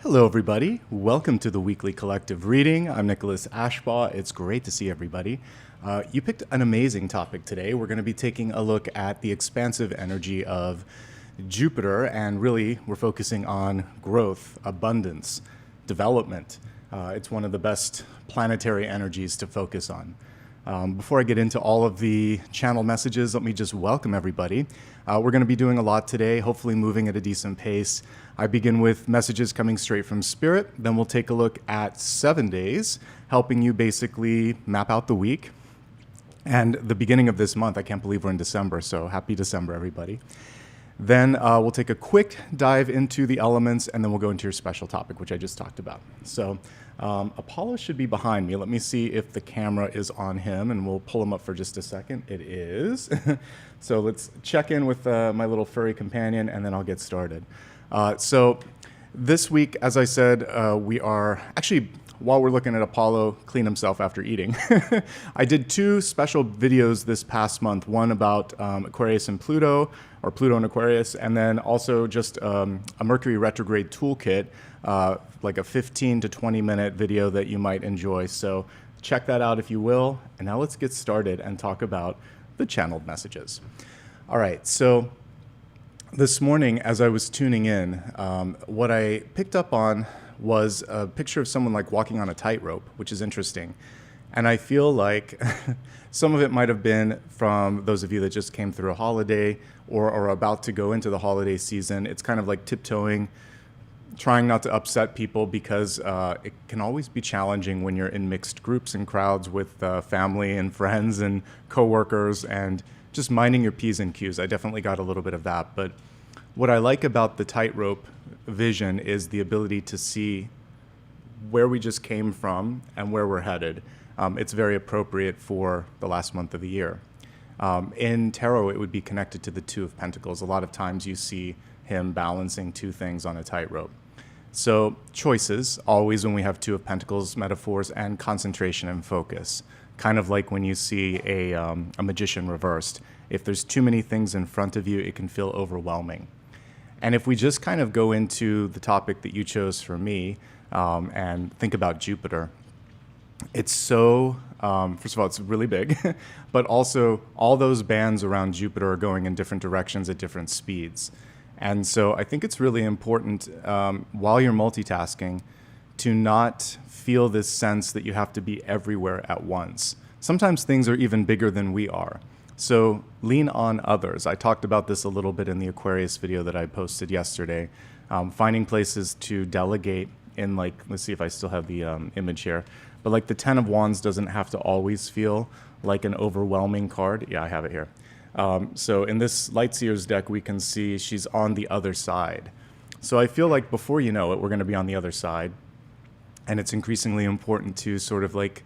Hello, everybody. Welcome to the weekly collective reading. I'm Nicholas Ashbaugh. It's great to see everybody. You picked an amazing topic today. We're going to be taking a look at the expansive energy of Jupiter, and really we're focusing on growth, abundance, development. It's one of the best planetary energies to focus on. Before I get into all of the channel messages, let me just welcome everybody. We're going to be doing a lot today, hopefully moving at a decent pace. I begin with messages coming straight from Spirit. Then we'll take a look at 7 days, helping you basically map out the week and the beginning of this month. I can't believe we're in December, so happy December, everybody. Then we'll take a quick dive into the elements, and then we'll go into your special topic, which I just talked about. So Apollo should be behind me. Let me see if the camera is on him, and we'll pull him up for just a second. It is. So let's check in with my little furry companion, and then I'll get started. So this week, as I said, we are actually, while we're looking at Apollo clean himself after eating, I did 2 special videos this past month, one about Aquarius and Pluto, or Pluto and Aquarius, and then also just a Mercury retrograde toolkit, like a 15 to 20 minute video that you might enjoy. So check that out if you will. And now let's get started and talk about the channeled messages. All right, so this morning, as I was tuning in, what I picked up on was a picture of someone like walking on a tightrope, which is interesting. And I feel like some of it might have been from those of you that just came through a holiday or are about to go into the holiday season. It's kind of like tiptoeing, trying not to upset people, because it can always be challenging when you're in mixed groups and crowds with family and friends and coworkers, and just minding your P's and Q's. I definitely got a little bit of that. But what I like about the tightrope vision is the ability to see where we just came from and where we're headed. It's very appropriate for the last month of the year. In tarot, it would be connected to the Two of Pentacles. A lot of times you see him balancing 2 things on a tightrope. So choices, always when we have Two of Pentacles metaphors, and concentration and focus. Kind of like when you see a magician reversed. If there's too many things in front of you, it can feel overwhelming. And if we just kind of go into the topic that you chose for me and think about Jupiter, it's so, first of all, it's really big, but also all those bands around Jupiter are going in different directions at different speeds. And so I think it's really important while you're multitasking to not feel this sense that you have to be everywhere at once. Sometimes things are even bigger than we are. So lean on others. I talked about this a little bit in the Aquarius video that I posted yesterday. Finding places to delegate in, like, let's see if I still have the image here. But like the 10 of Wands doesn't have to always feel like an overwhelming card. Yeah, I have it here. So in this Lightseer's deck, we can see she's on the other side. So I feel like before you know it, we're going to be on the other side. And it's increasingly important to sort of like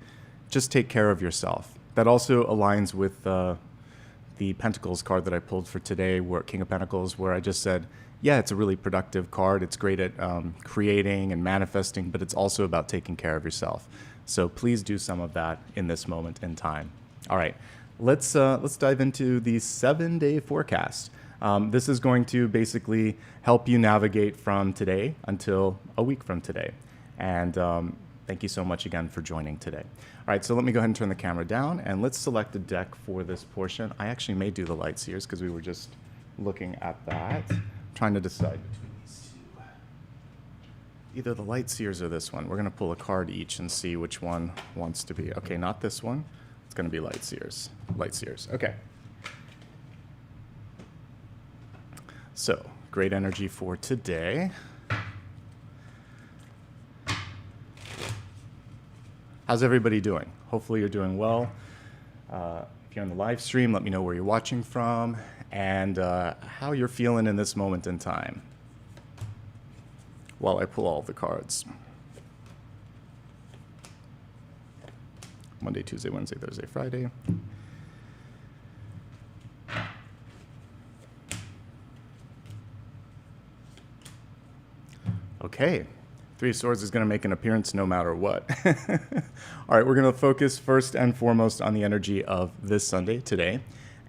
just take care of yourself. That also aligns with the Pentacles card that I pulled for today, where King of Pentacles, where I just said, yeah, it's a really productive card. It's great at creating and manifesting, but it's also about taking care of yourself. So please do some of that in this moment in time. All right, let's dive into the 7-day forecast. This is going to basically help you navigate from today until a week from today. And thank you so much again for joining today. All right, so let me go ahead and turn the camera down, and let's select a deck for this portion. I actually may do the Lightseers because we were just looking at that. I'm trying to decide between these 2. Either the Lightseers or this one. We're going to pull a card each and see which one wants to be. Okay, not this one. It's going to be Lightseers. Lightseers. Okay. So, great energy for today. How's everybody doing? Hopefully you're doing well. If you're on the live stream, let me know where you're watching from and how you're feeling in this moment in time while I pull all the cards. Monday, Tuesday, Wednesday, Thursday, Friday. Okay. 3 of Swords is going to make an appearance no matter what. All right, we're going to focus first and foremost on the energy of this Sunday, today.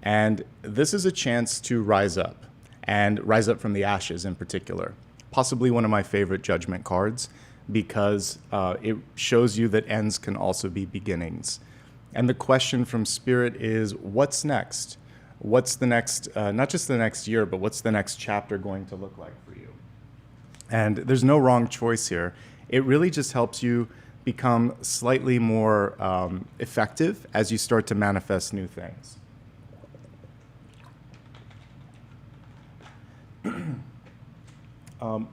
And this is a chance to rise up, and rise up from the ashes in particular. possibly one of my favorite judgment cards because it shows you that ends can also be beginnings. And the question from Spirit is, what's next? What's the next, not just the next year, but what's the next chapter going to look like for you? And there's no wrong choice here. It really just helps you become slightly more effective as you start to manifest new things.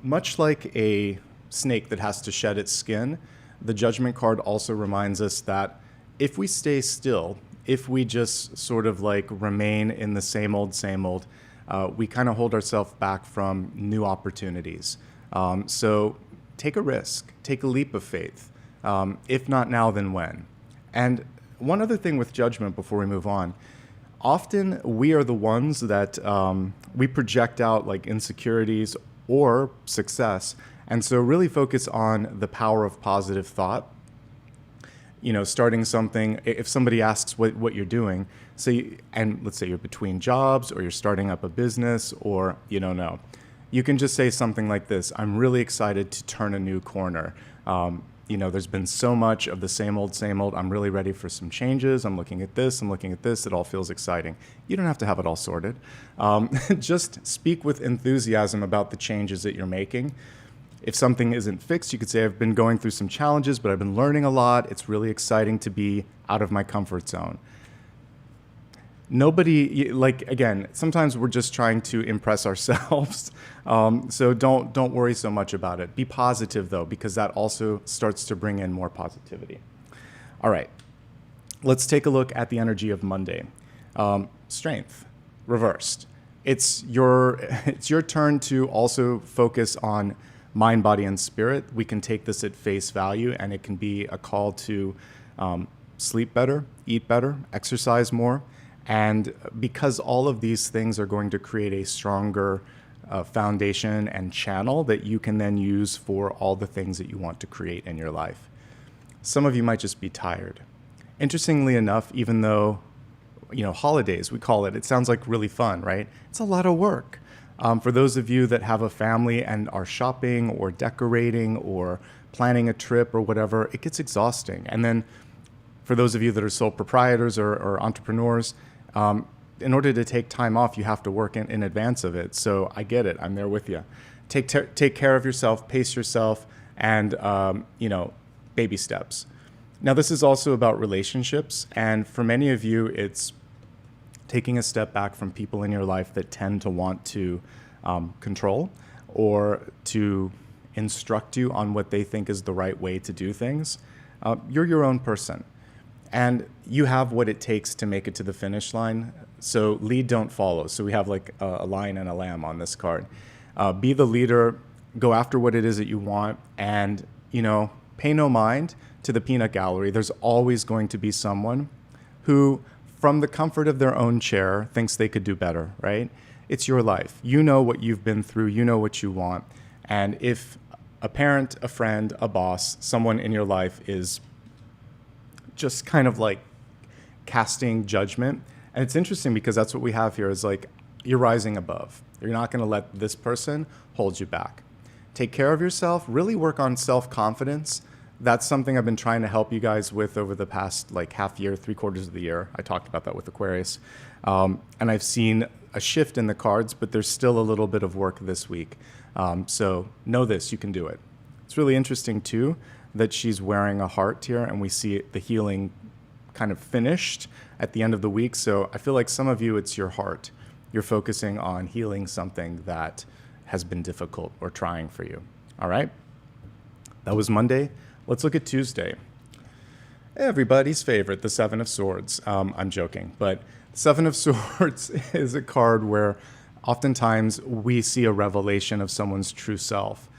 Much like a snake that has to shed its skin, the Judgment card also reminds us that if we stay still, if we just sort of like remain in the same old, we kind of hold ourselves back from new opportunities. So take a risk, take a leap of faith. If not now, then when? And one other thing with Judgment before we move on, often we are the ones that we project out like insecurities or success. And so really focus on the power of positive thought. You know, starting something, if somebody asks what you're doing, and let's say you're between jobs or you're starting up a business or you don't know, you can just say something like this: I'm really excited to turn a new corner. You know, there's been so much of the same old. I'm really ready for some changes. I'm looking at this. It all feels exciting. You don't have to have it all sorted. Just speak with enthusiasm about the changes that you're making. If something isn't fixed, you could say, I've been going through some challenges, but I've been learning a lot. It's really exciting to be out of my comfort zone. Nobody, like, again, sometimes we're just trying to impress ourselves. So don't worry so much about it. Be positive, though, because that also starts to bring in more positivity. All right, let's take a look at the energy of Monday. Strength, reversed. It's your turn to also focus on mind, body, and spirit. We can take this at face value, and it can be a call to sleep better, eat better, exercise more. And because all of these things are going to create a stronger foundation and channel that you can then use for all the things that you want to create in your life. Some of you might just be tired. Interestingly enough, even though, you know, holidays, we call it, it sounds like really fun, right? It's a lot of work. For those of you that have a family and are shopping or decorating or planning a trip or whatever, it gets exhausting. And then for those of you that are sole proprietors or entrepreneurs, in order to take time off, you have to work in advance of it. So I get it. I'm there with you. Take care of yourself, pace yourself, and you know, baby steps. Now, this is also about relationships. And for many of you, it's taking a step back from people in your life that tend to want to control or to instruct you on what they think is the right way to do things. You're your own person. And you have what it takes to make it to the finish line. So lead, don't follow. So we have like a lion and a lamb on this card. Be the leader, go after what it is that you want, and, you know, pay no mind to the peanut gallery. There's always going to be someone who, from the comfort of their own chair, thinks they could do better, right? It's your life. You know what you've been through. You know what you want. And if a parent, a friend, a boss, someone in your life is just kind of like casting judgment. And it's interesting because that's what we have here is like, you're rising above. You're not going to let this person hold you back. Take care of yourself, really work on self-confidence. That's something I've been trying to help you guys with over the past like half year, 3/4 of the year. I talked about that with Aquarius. And I've seen a shift in the cards, but there's still a little bit of work this week. So know this, you can do it. It's really interesting too, that she's wearing a heart here, and we see the healing kind of finished at the end of the week. So I feel like some of you, it's your heart. You're focusing on healing something that has been difficult or trying for you. All right? That was Monday. Let's look at Tuesday. Everybody's favorite, the Seven of Swords. I'm joking, but Seven of Swords is a card where oftentimes we see a revelation of someone's true self.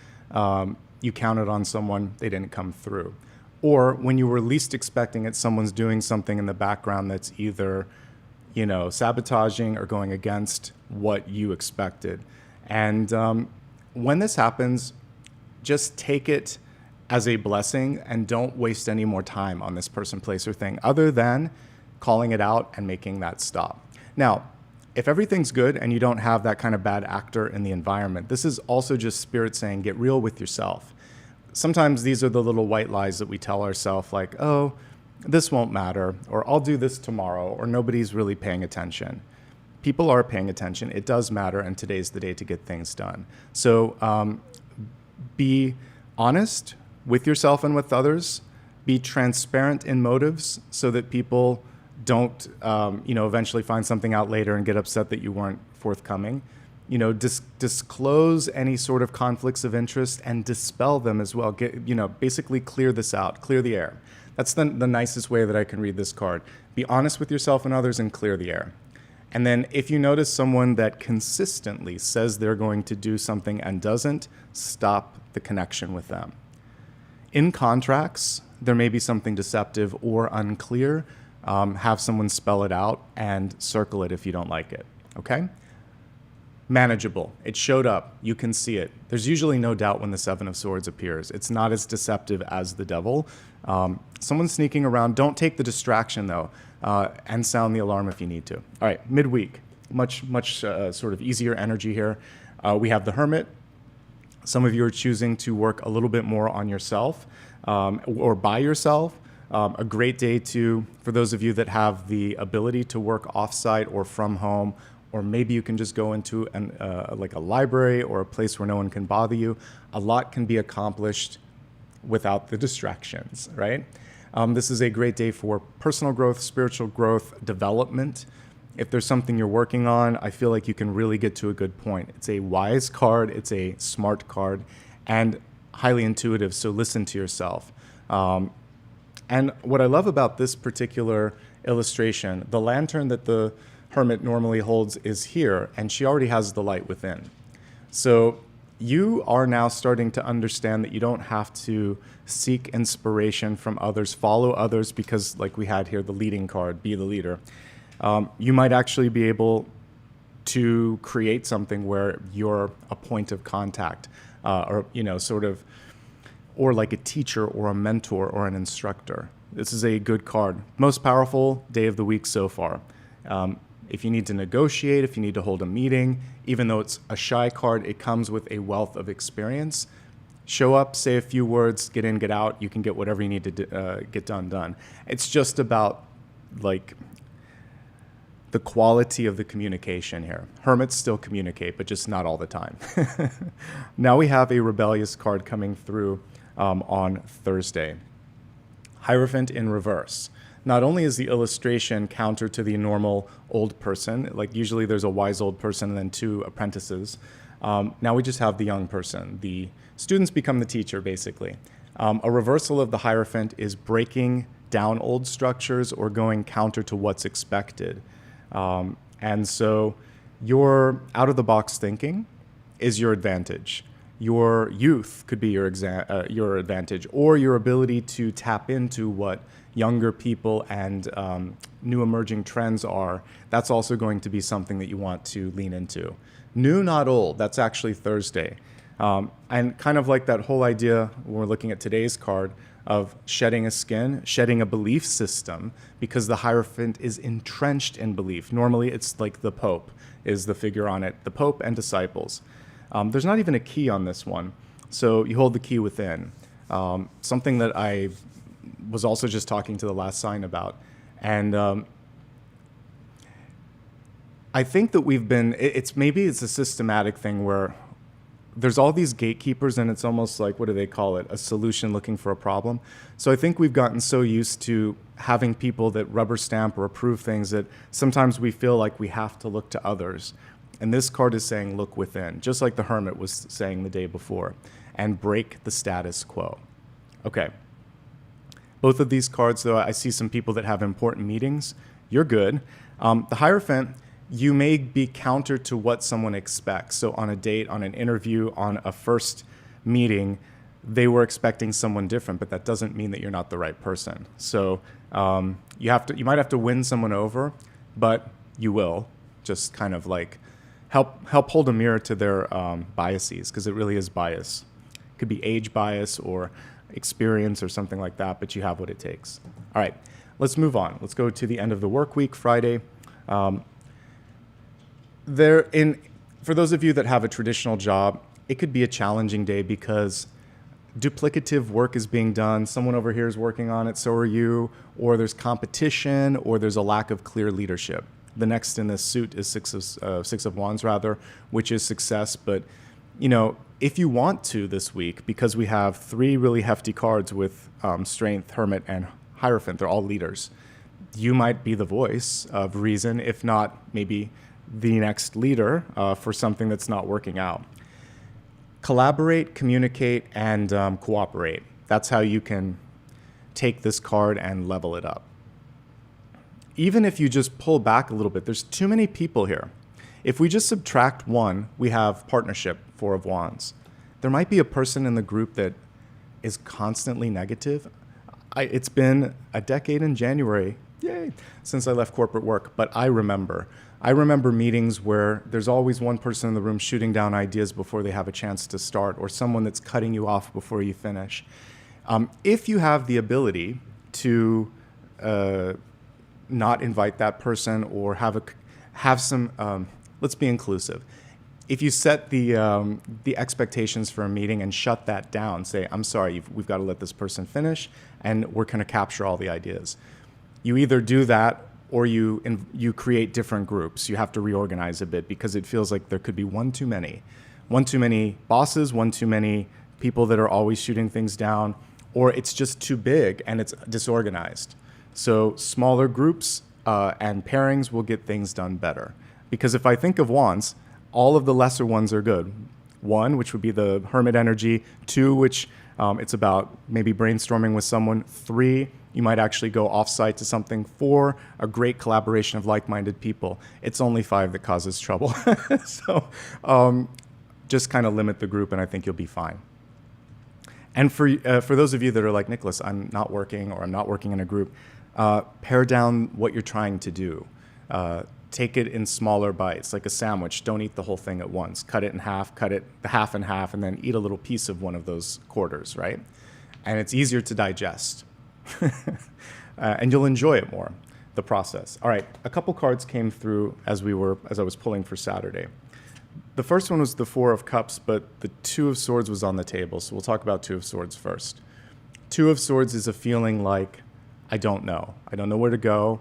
You counted on someone, they didn't come through. Or when you were least expecting it, someone's doing something in the background that's either, you know, sabotaging or going against what you expected. And when this happens, just take it as a blessing and don't waste any more time on this person, place, or thing other than calling it out and making that stop. Now, if everything's good and you don't have that kind of bad actor in the environment, this is also just spirit saying, get real with yourself. Sometimes these are the little white lies that we tell ourselves, like, oh, this won't matter, or I'll do this tomorrow, or nobody's really paying attention. People are paying attention. It does matter, and today's the day to get things done. So be honest with yourself and with others. Be transparent in motives so that people don't, eventually find something out later and get upset that you weren't forthcoming. Disclose any sort of conflicts of interest and dispel them as well. Basically clear this out, clear the air. That's the nicest way that I can read this card. Be honest with yourself and others and clear the air. And then if you notice someone that consistently says they're going to do something and doesn't, stop the connection with them. In contracts, there may be something deceptive or unclear. Have someone spell it out and circle it if you don't like it, okay? Manageable. It showed up. You can see it. There's usually no doubt when the Seven of Swords appears. It's not as deceptive as the Devil. Someone's sneaking around. Don't take the distraction, though, and sound the alarm if you need to. All right, midweek. Much sort of easier energy here. We have the Hermit. Some of you are choosing to work a little bit more on yourself or by yourself. A great day for those of you that have the ability to work offsite or from home, or maybe you can just go into like a library or a place where no one can bother you. A lot can be accomplished without the distractions, right? This is a great day for personal growth, spiritual growth, development. If there's something you're working on, I feel like you can really get to a good point. It's a wise card, it's a smart card, and highly intuitive, so listen to yourself. And what I love about this particular illustration, the lantern that the Hermit normally holds is here, and she already has the light within. So you are now starting to understand that you don't have to seek inspiration from others, follow others, because like we had here, the leading card, be the leader. You might actually be able to create something where you're a point of contact, or like a teacher or a mentor or an instructor. This is a good card. Most powerful day of the week so far. If you need to negotiate, if you need to hold a meeting, even though it's a shy card, it comes with a wealth of experience. Show up, say a few words, get in, get out. You can get whatever you need to get done. It's just about like the quality of the communication here. Hermits still communicate, but just not all the time. Now we have a rebellious card coming through on Thursday. Hierophant in reverse. Not only is the illustration counter to the normal old person, like usually there's a wise old person and then two apprentices. Now we just have the young person. The students become the teacher, basically. A reversal of the Hierophant is breaking down old structures or going counter to what's expected. And so your out-of-the-box thinking is your advantage. Your youth could be your advantage, or your ability to tap into what younger people and new emerging trends are. That's also going to be something that you want to lean into. New, not old. That's actually Thursday. And kind of like that whole idea when we're looking at today's card of shedding a skin, shedding a belief system, because the Hierophant is entrenched in belief. Normally, it's like the Pope is the figure on it, the Pope and disciples. There's not even a key on this one, so you hold the key within. Something that I was also just talking to the last sign about, and I think that we've been, maybe it's a systematic thing where there's all these gatekeepers and it's almost like, what do they call it? A solution looking for a problem. So I think we've gotten so used to having people that rubber stamp or approve things that sometimes we feel like we have to look to others. And this card is saying, look within, just like the Hermit was saying the day before, and break the status quo. Okay. Both of these cards, though, I see some people that have important meetings. You're good. The Hierophant, you may be counter to what someone expects. So on a date, on an interview, on a first meeting, they were expecting someone different, but that doesn't mean that you're not the right person. So you might have to win someone over, but you will. Just kind of like help hold a mirror to their biases, because it really is bias. It could be age bias or experience or something like that, but you have what it takes. All right, let's move on. Let's go to the end of the work week, Friday. For those of you that have a traditional job, it could be a challenging day because duplicative work is being done. Someone over here is working on it, so are you, or there's competition, or there's a lack of clear leadership. The next in this suit is Six of Wands, rather, which is success. But, if you want to this week, because we have 3 really hefty cards with Strength, Hermit, and Hierophant, they're all leaders. You might be the voice of reason, if not maybe the next leader for something that's not working out. Collaborate, communicate, and cooperate. That's how you can take this card and level it up. Even if you just pull back a little bit, there's too many people here. If we just subtract 1, we have partnership, 4 of Wands. There might be a person in the group that is constantly negative. It's been a decade in January, yay, since I left corporate work, but I remember meetings where there's always one person in the room shooting down ideas before they have a chance to start, or someone that's cutting you off before you finish. If you have the ability to not invite that person, or have some, let's be inclusive. If you set the expectations for a meeting and shut that down, say, I'm sorry, we've got to let this person finish, and we're going to capture all the ideas. You either do that, or you create different groups. You have to reorganize a bit because it feels like there could be one too many bosses, one too many people that are always shooting things down, or it's just too big and it's disorganized. So smaller groups and pairings will get things done better. Because if I think of Wands, all of the lesser ones are good. 1, which would be the Hermit energy. 2, which it's about maybe brainstorming with someone. 3, you might actually go off-site to something. 4, a great collaboration of like-minded people. It's only 5 that causes trouble. So just kind of limit the group, and I think you'll be fine. And for those of you that are like, Nicholas, I'm not working, or I'm not working in a group, pare down what you're trying to do. Take it in smaller bites, like a sandwich. Don't eat the whole thing at once. Cut it in half, cut it the half in half, and then eat a little piece of one of those quarters, right? And it's easier to digest. And you'll enjoy it more, the process. All right, a couple cards came through as I was pulling for Saturday. The first one was the 4 of Cups, but the 2 of Swords was on the table, so we'll talk about 2 of Swords first. 2 of Swords is a feeling like, I don't know where to go.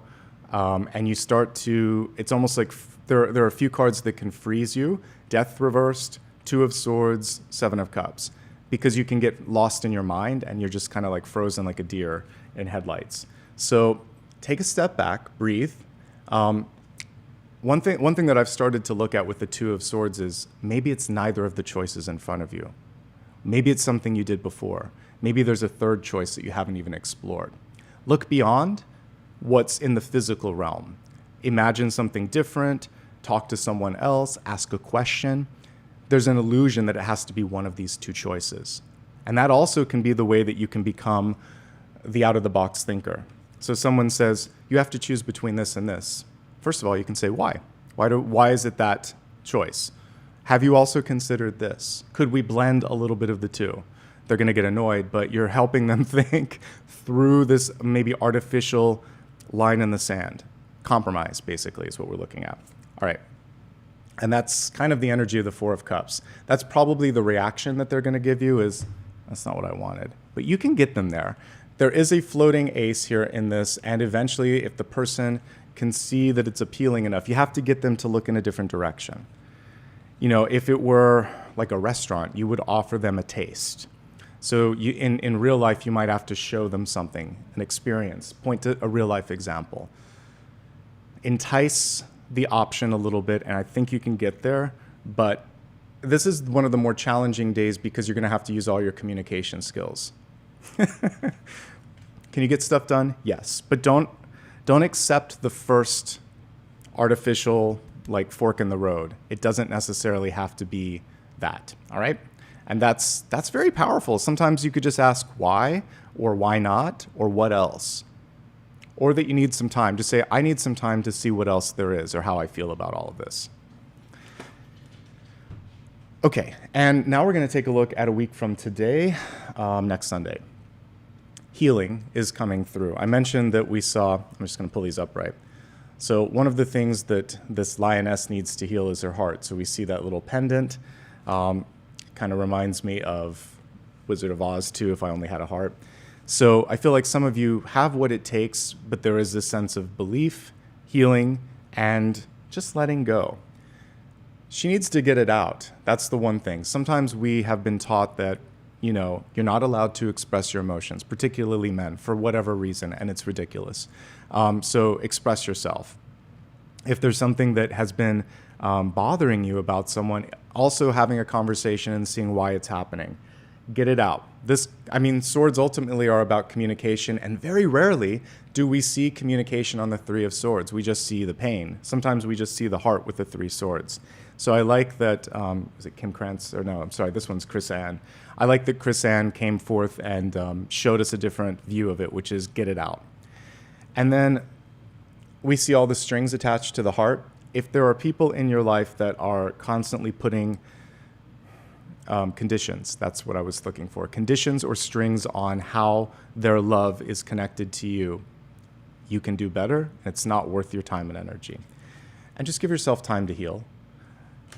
And you start to, it's almost like there are a few cards that can freeze you. Death reversed, 2 of Swords, 7 of Cups. Because you can get lost in your mind and you're just kind of like frozen like a deer in headlights. So take a step back, breathe. One thing that I've started to look at with the 2 of Swords is maybe it's neither of the choices in front of you. Maybe it's something you did before. Maybe there's a third choice that you haven't even explored. Look beyond what's in the physical realm. Imagine something different, talk to someone else, ask a question. There's an illusion that it has to be one of these 2 choices. And that also can be the way that you can become the out-of-the-box thinker. So someone says, you have to choose between this and this. First of all, you can say, why? Why is it that choice? Have you also considered this? Could we blend a little bit of the 2? They're going to get annoyed, but you're helping them think through this maybe artificial line in the sand. Compromise, basically, is what we're looking at. All right. And that's kind of the energy of the 4 of Cups. That's probably the reaction that they're going to give you is, that's not what I wanted. But you can get them there. There is a floating ace here in this, and eventually, if the person can see that it's appealing enough, you have to get them to look in a different direction. If it were like a restaurant, you would offer them a taste. So in real life, you might have to show them something, an experience, point to a real life example. Entice the option a little bit, and I think you can get there, but this is one of the more challenging days because you're going to have to use all your communication skills. Can you get stuff done? Yes, but don't accept the first artificial like fork in the road. It doesn't necessarily have to be that, all right? And that's very powerful. Sometimes you could just ask why, or why not, or what else. Or that you need some time. Just say, I need some time to see what else there is, or how I feel about all of this. Okay, and now we're going to take a look at a week from today, next Sunday. Healing is coming through. I mentioned that we saw, I'm just going to pull these up right. So one of the things that this lioness needs to heal is her heart. So we see that little pendant. Kind of reminds me of Wizard of Oz too, if I only had a heart. So I feel like some of you have what it takes, but there is this sense of belief, healing, and just letting go. She needs to get it out. That's the one thing. Sometimes we have been taught that, you know, you're not allowed to express your emotions, particularly men, for whatever reason, and it's ridiculous. So express yourself. If there's something that has been bothering you about someone, also having a conversation and seeing why it's happening. Get it out. Swords ultimately are about communication, and very rarely do we see communication on the Three of Swords. We just see the pain. Sometimes we just see the heart with the Three Swords. So I like that, is it Kim Krantz? Or no, I'm sorry, this one's Chris Ann. I like that Chris Ann came forth and showed us a different view of it, which is get it out. And then we see all the strings attached to the heart. If there are people in your life that are constantly putting conditions, that's what I was looking for, conditions or strings on how their love is connected to you, you can do better. It's not worth your time and energy. And just give yourself time to heal.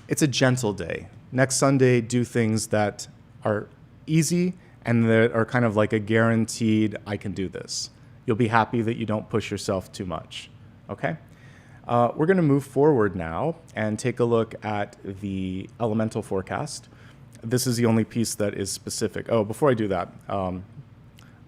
It's a gentle day. Next Sunday, do things that are easy and that are kind of like a guaranteed, I can do this. You'll be happy that you don't push yourself too much, okay? We're gonna move forward now and take a look at the elemental forecast. This is the only piece that is specific. Oh, before I do that,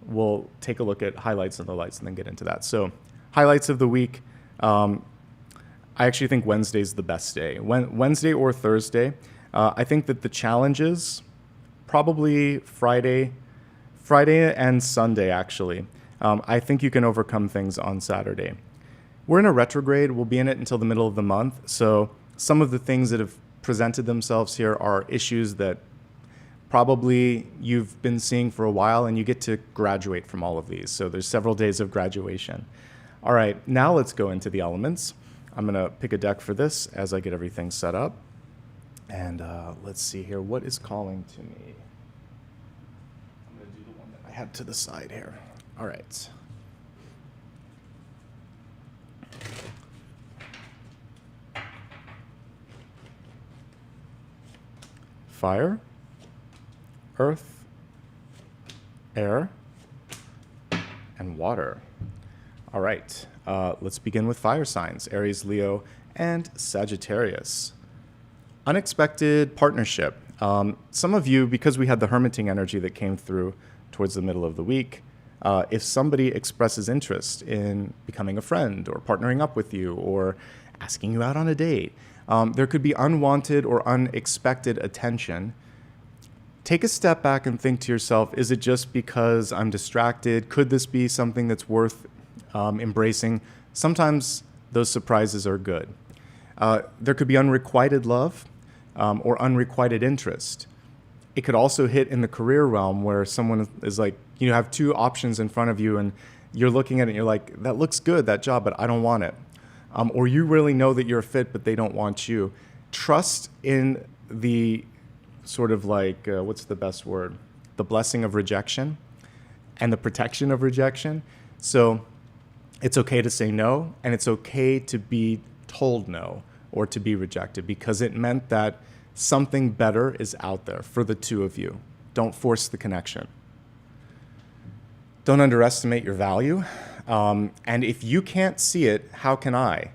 we'll take a look at highlights and lowlights and then get into that. So highlights of the week. I actually think Wednesday's the best day. Wednesday or Thursday. I think that the challenges, probably Friday and Sunday, actually. I think you can overcome things on Saturday. We're in a retrograde. We'll be in it until the middle of the month. So some of the things that have presented themselves here are issues that probably you've been seeing for a while, and you get to graduate from all of these. So there's several days of graduation. All right, now let's go into the elements. I'm going to pick a deck for this as I get everything set up. And let's see here. What is calling to me? I'm going to do the one that I had to the side here. All right. Fire, earth, air, and water. All right, let's begin with fire signs, Aries, Leo, and Sagittarius. Unexpected partnership. Some of you, because we had the hermiting energy that came through towards the middle of the week, if somebody expresses interest in becoming a friend or partnering up with you or asking you out on a date, there could be unwanted or unexpected attention. Take a step back and think to yourself, is it just because I'm distracted? Could this be something that's worth embracing? Sometimes those surprises are good. There could be unrequited love or unrequited interest. It could also hit in the career realm where someone is like, you have two options in front of you and you're looking at it and you're like, that looks good, that job, but I don't want it. Or you really know that you're a fit, but they don't want you. Trust in the sort of like, what's the best word? The blessing of rejection and the protection of rejection. So it's okay to say no, and it's okay to be told no or to be rejected, because it meant that something better is out there for the two of you. Don't force the connection. Don't underestimate your value. And if you can't see it, how can I?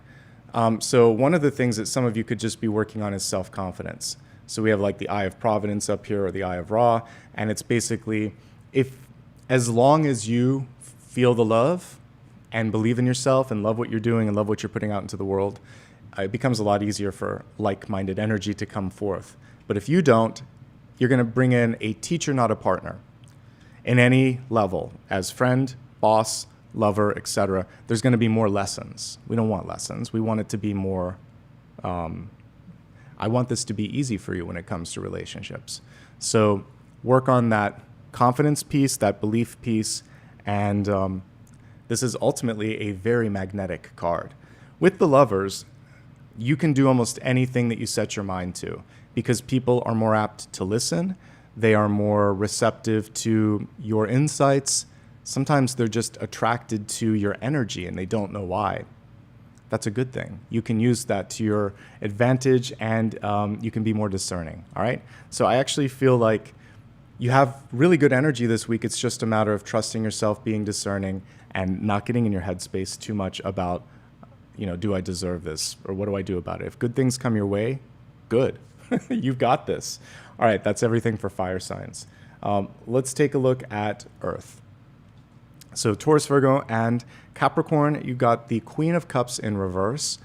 So one of the things that some of you could just be working on is self-confidence. So we have like the Eye of Providence up here, or the Eye of Ra, and it's basically, as long as you feel the love and believe in yourself and love what you're doing and love what you're putting out into the world, it becomes a lot easier for like-minded energy to come forth. But if you don't, you're going to bring in a teacher, not a partner, in any level, as friend, boss, lover, etc. There's going to be more lessons. We don't want lessons. We want it to be more, I want this to be easy for you when it comes to relationships. So work on that confidence piece, that belief piece, and this is ultimately a very magnetic card. With the lovers, you can do almost anything that you set your mind to, because people are more apt to listen. They are more receptive to your insights. Sometimes they're just attracted to your energy and they don't know why. that's a good thing. You can use that to your advantage, and you can be more discerning, all right? So I actually feel like you have really good energy this week. It's just a matter of trusting yourself, being discerning, and not getting in your headspace too much about, do I deserve this, or what do I do about it? If good things come your way, good. You've got this. All right, that's everything for fire signs. Let's take a look at Earth. So Taurus, Virgo, and Capricorn, you got the Queen of Cups in reverse.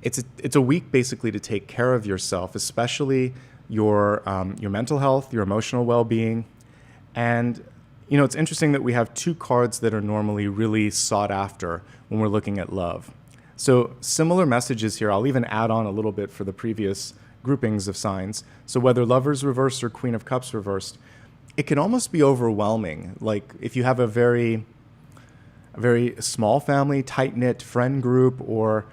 It's a week basically to take care of yourself, especially your mental health, your emotional well-being. And, it's interesting that we have two cards that are normally really sought after when we're looking at love. So similar messages here. I'll even add on a little bit for the previous groupings of signs. So whether Lovers reversed or Queen of Cups reversed, it can almost be overwhelming. Like if you have a very small family, tight-knit friend group, or,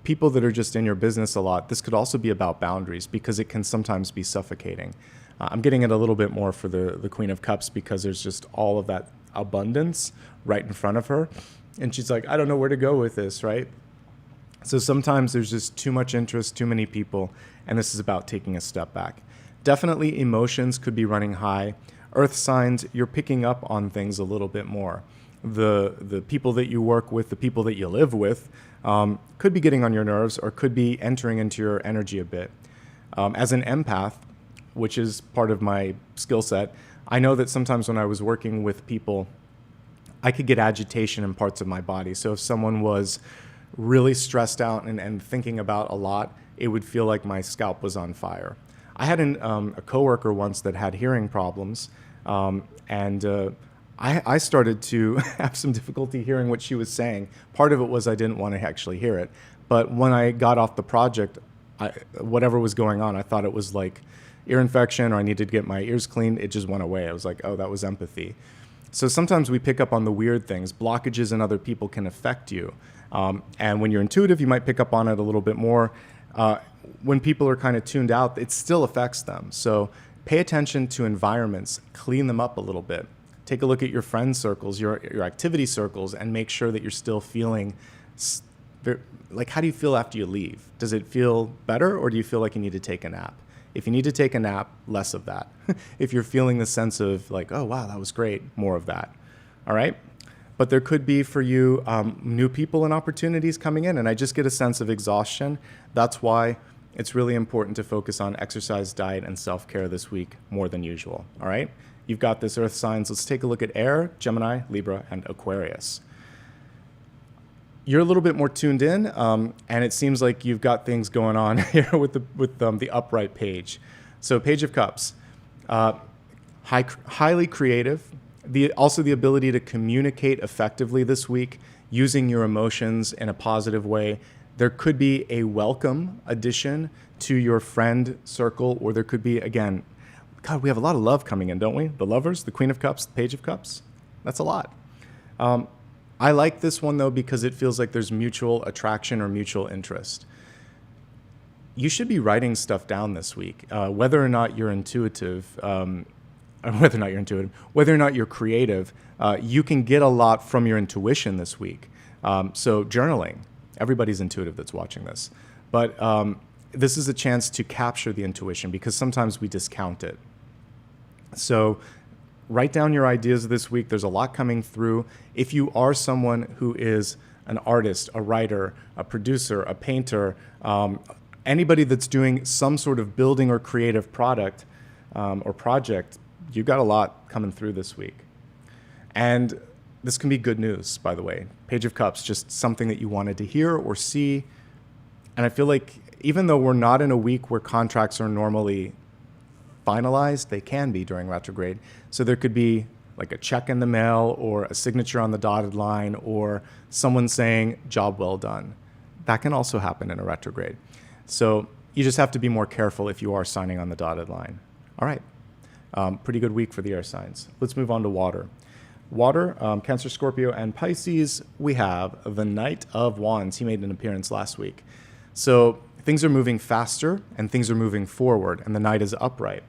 people that are just in your business a lot, this could also be about boundaries because it can sometimes be suffocating. I'm getting it a little bit more for the Queen of Cups because there's just all of that abundance right in front of her. And she's like, I don't know where to go with this, right? So sometimes there's just too much interest, too many people, and this is about taking a step back. Definitely emotions could be running high. Earth signs, you're picking up on things a little bit more. The people that you work with, the people that you live with, could be getting on your nerves or could be entering into your energy a bit. As an empath, which is part of my skill set, I know that sometimes when I was working with people, I could get agitation in parts of my body. So if someone was really stressed out and thinking about a lot, it would feel like my scalp was on fire. I had a coworker once that had hearing problems, and I started to have some difficulty hearing what she was saying. Part of it was I didn't want to actually hear it. But when I got off the project, whatever was going on, I thought it was like ear infection or I needed to get my ears cleaned. It just went away. I was like, oh, that was empathy. So sometimes we pick up on the weird things. Blockages in other people can affect you. And when you're intuitive, you might pick up on it a little bit more. When people are kind of tuned out, it still affects them. So pay attention to environments, clean them up a little bit. Take a look at your friend circles, your activity circles, and make sure that you're still feeling, like, how do you feel after you leave? Does it feel better, or do you feel like you need to take a nap? If you need to take a nap, less of that. If you're feeling the sense of like, oh, wow, that was great, more of that. All right? But there could be for you new people and opportunities coming in, and I just get a sense of exhaustion. That's why it's really important to focus on exercise, diet, and self-care this week more than usual. All right? You've got this Earth signs. Let's take a look at Air, Gemini, Libra, and Aquarius. You're a little bit more tuned in, and it seems like you've got things going on here with the upright page. So Page of Cups, highly creative. Also the ability to communicate effectively this week using your emotions in a positive way. There could be a welcome addition to your friend circle, or there could be, again, God, we have a lot of love coming in, don't we? The Lovers, the Queen of Cups, the Page of Cups. That's a lot. I like this one, though, because it feels like there's mutual attraction or mutual interest. You should be writing stuff down this week, whether or not you're intuitive, whether or not you're creative. You can get a lot from your intuition this week. So journaling. Everybody's intuitive that's watching this. But this is a chance to capture the intuition because sometimes we discount it. So write down your ideas this week. There's a lot coming through. If you are someone who is an artist, a writer, a producer, a painter, anybody that's doing some sort of building or creative product or project, you've got a lot coming through this week. And this can be good news, by the way. Page of Cups, just something that you wanted to hear or see. And I feel like even though we're not in a week where contracts are normally finalized, they can be during retrograde. So there could be like a check in the mail or a signature on the dotted line or someone saying, job well done. That can also happen in a retrograde. So you just have to be more careful if you are signing on the dotted line. All right. Pretty good week for the air signs. Let's move on to water. Water, Cancer, Scorpio, and Pisces, we have the Knight of Wands. He made an appearance last week. So things are moving faster and things are moving forward, and the Knight is upright.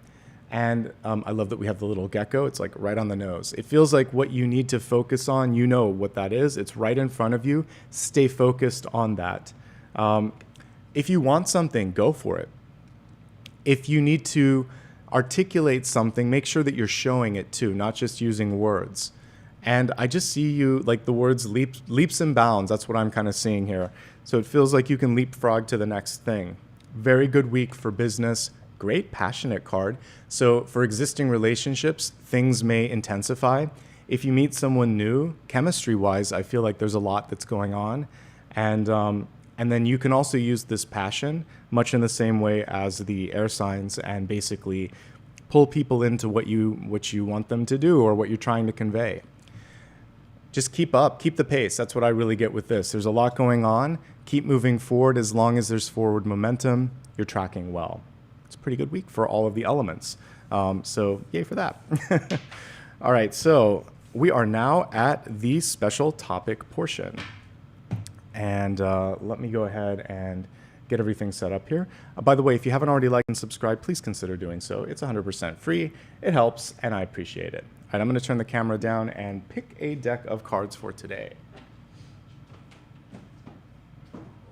And I love that we have the little gecko. It's like right on the nose. It feels like what you need to focus on, you know what that is. It's right in front of you. Stay focused on that. If you want something, go for it. If you need to articulate something, make sure that you're showing it too, not just using words. And I just see you like the words leaps and bounds. That's what I'm kind of seeing here. So it feels like you can leapfrog to the next thing. Very good week for business. Great passionate card. So for existing relationships, things may intensify. If you meet someone new, chemistry-wise, I feel like there's a lot that's going on. And then you can also use this passion much in the same way as the air signs and basically pull people into what you want them to do or what you're trying to convey. Just keep up, keep the pace. That's what I really get with this. There's a lot going on. Keep moving forward. As long as there's forward momentum, you're tracking well. It's a pretty good week for all of the elements. So yay for that. All right, so we are now at the special topic portion. And let me go ahead and get everything set up here. By the way, if you haven't already liked and subscribed, please consider doing so. It's 100% free. It helps, and I appreciate it. All right, I'm going to turn the camera down and pick a deck of cards for today.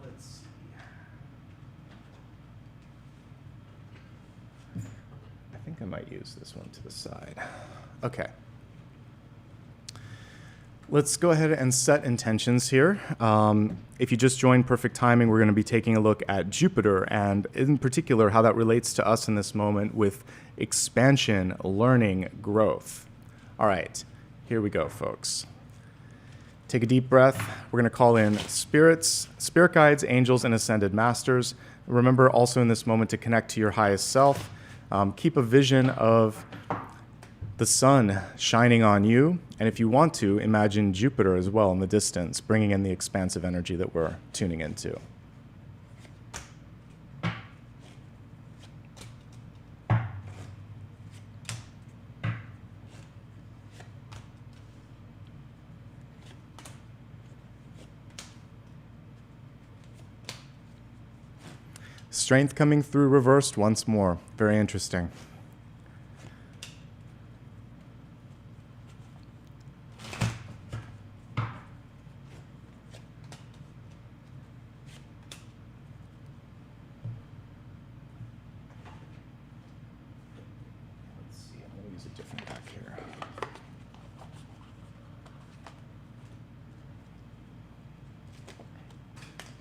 Let's see. I think I might use this one to the side. Okay. Let's go ahead and set intentions here. If you just joined, perfect timing. We're going to be taking a look at Jupiter and in particular how that relates to us in this moment with expansion, learning, growth. All right, here we go, folks. Take a deep breath. We're going to call in spirits, spirit guides, angels, and ascended masters. Remember also in this moment to connect to your highest self. Keep a vision of the sun shining on you, and if you want to, imagine Jupiter as well in the distance, bringing in the expansive energy that we're tuning into. Strength coming through reversed once more. Very interesting.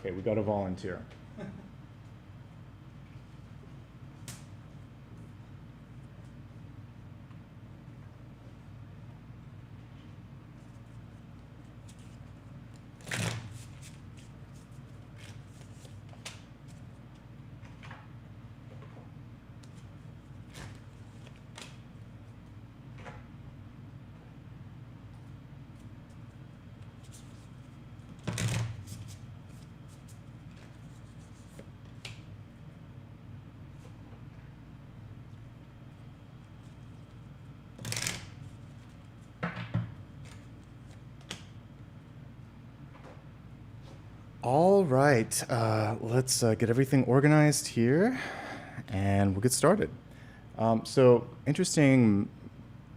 Okay, we got a volunteer. All right, let's get everything organized here, and we'll get started. So, interesting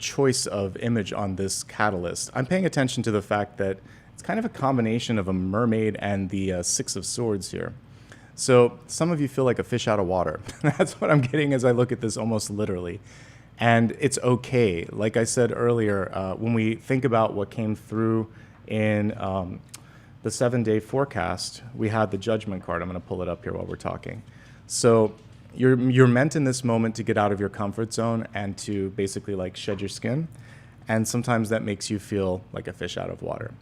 choice of image on this catalyst. I'm paying attention to the fact that it's kind of a combination of a mermaid and the Six of Swords here. So, some of you feel like a fish out of water. That's what I'm getting as I look at this almost literally. And it's okay. Like I said earlier, when we think about what came through in the 7-day forecast, we had the Judgment card. I'm going to pull it up here while we're talking. So you're meant in this moment to get out of your comfort zone and to basically like shed your skin. And sometimes that makes you feel like a fish out of water.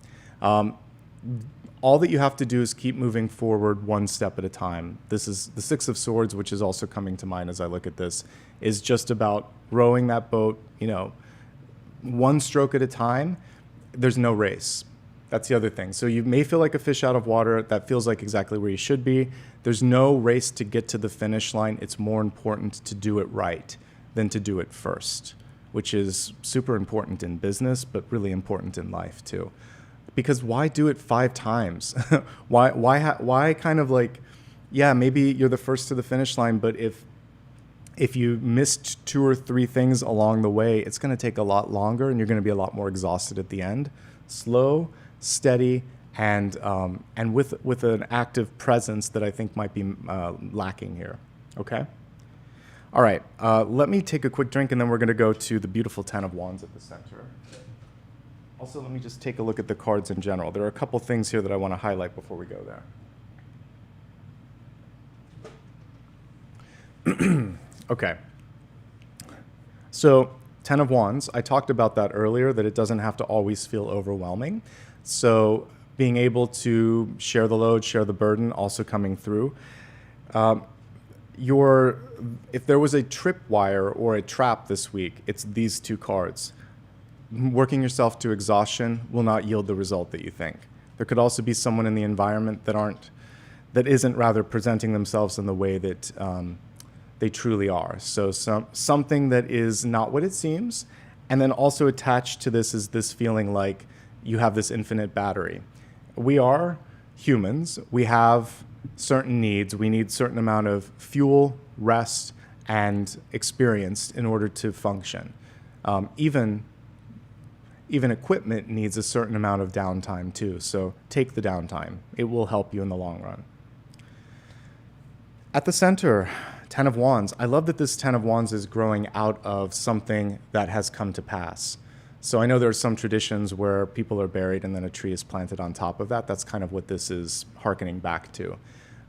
All that you have to do is keep moving forward one step at a time. This is the Six of Swords, which is also coming to mind as I look at this, is just about rowing that boat, you know, one stroke at a time. There's no race. That's the other thing. So you may feel like a fish out of water. That feels like exactly where you should be. There's no race to get to the finish line. It's more important to do it right than to do it first, which is super important in business, but really important in life too. Because why do it 5 times? Why kind of like, yeah, maybe you're the first to the finish line, but if If you missed 2 or 3 things along the way, it's going to take a lot longer and you're going to be a lot more exhausted at the end. Slow, steady, and with an active presence that I think might be lacking here. Okay? All right. Let me take a quick drink and then we're going to go to the beautiful 10 of Wands at the center. Also, let me just take a look at the cards in general. There are a couple things here that I want to highlight before we go there. Okay. So, 10 of Wands, I talked about that earlier, that it doesn't have to always feel overwhelming. So, being able to share the load, share the burden, also coming through. If there was a tripwire or a trap this week, it's these 2 cards. Working yourself to exhaustion will not yield the result that you think. There could also be someone in the environment that isn't rather presenting themselves in the way that they truly are. So something that is not what it seems, and then also attached to this is this feeling like you have this infinite battery. We are humans. We have certain needs. We need certain amount of fuel, rest, and experience in order to function. Even equipment needs a certain amount of downtime too. So take the downtime. It will help you in the long run. At the center, 10 of Wands. I love that this 10 of Wands is growing out of something that has come to pass. So I know there are some traditions where people are buried and then a tree is planted on top of that. That's kind of what this is hearkening back to.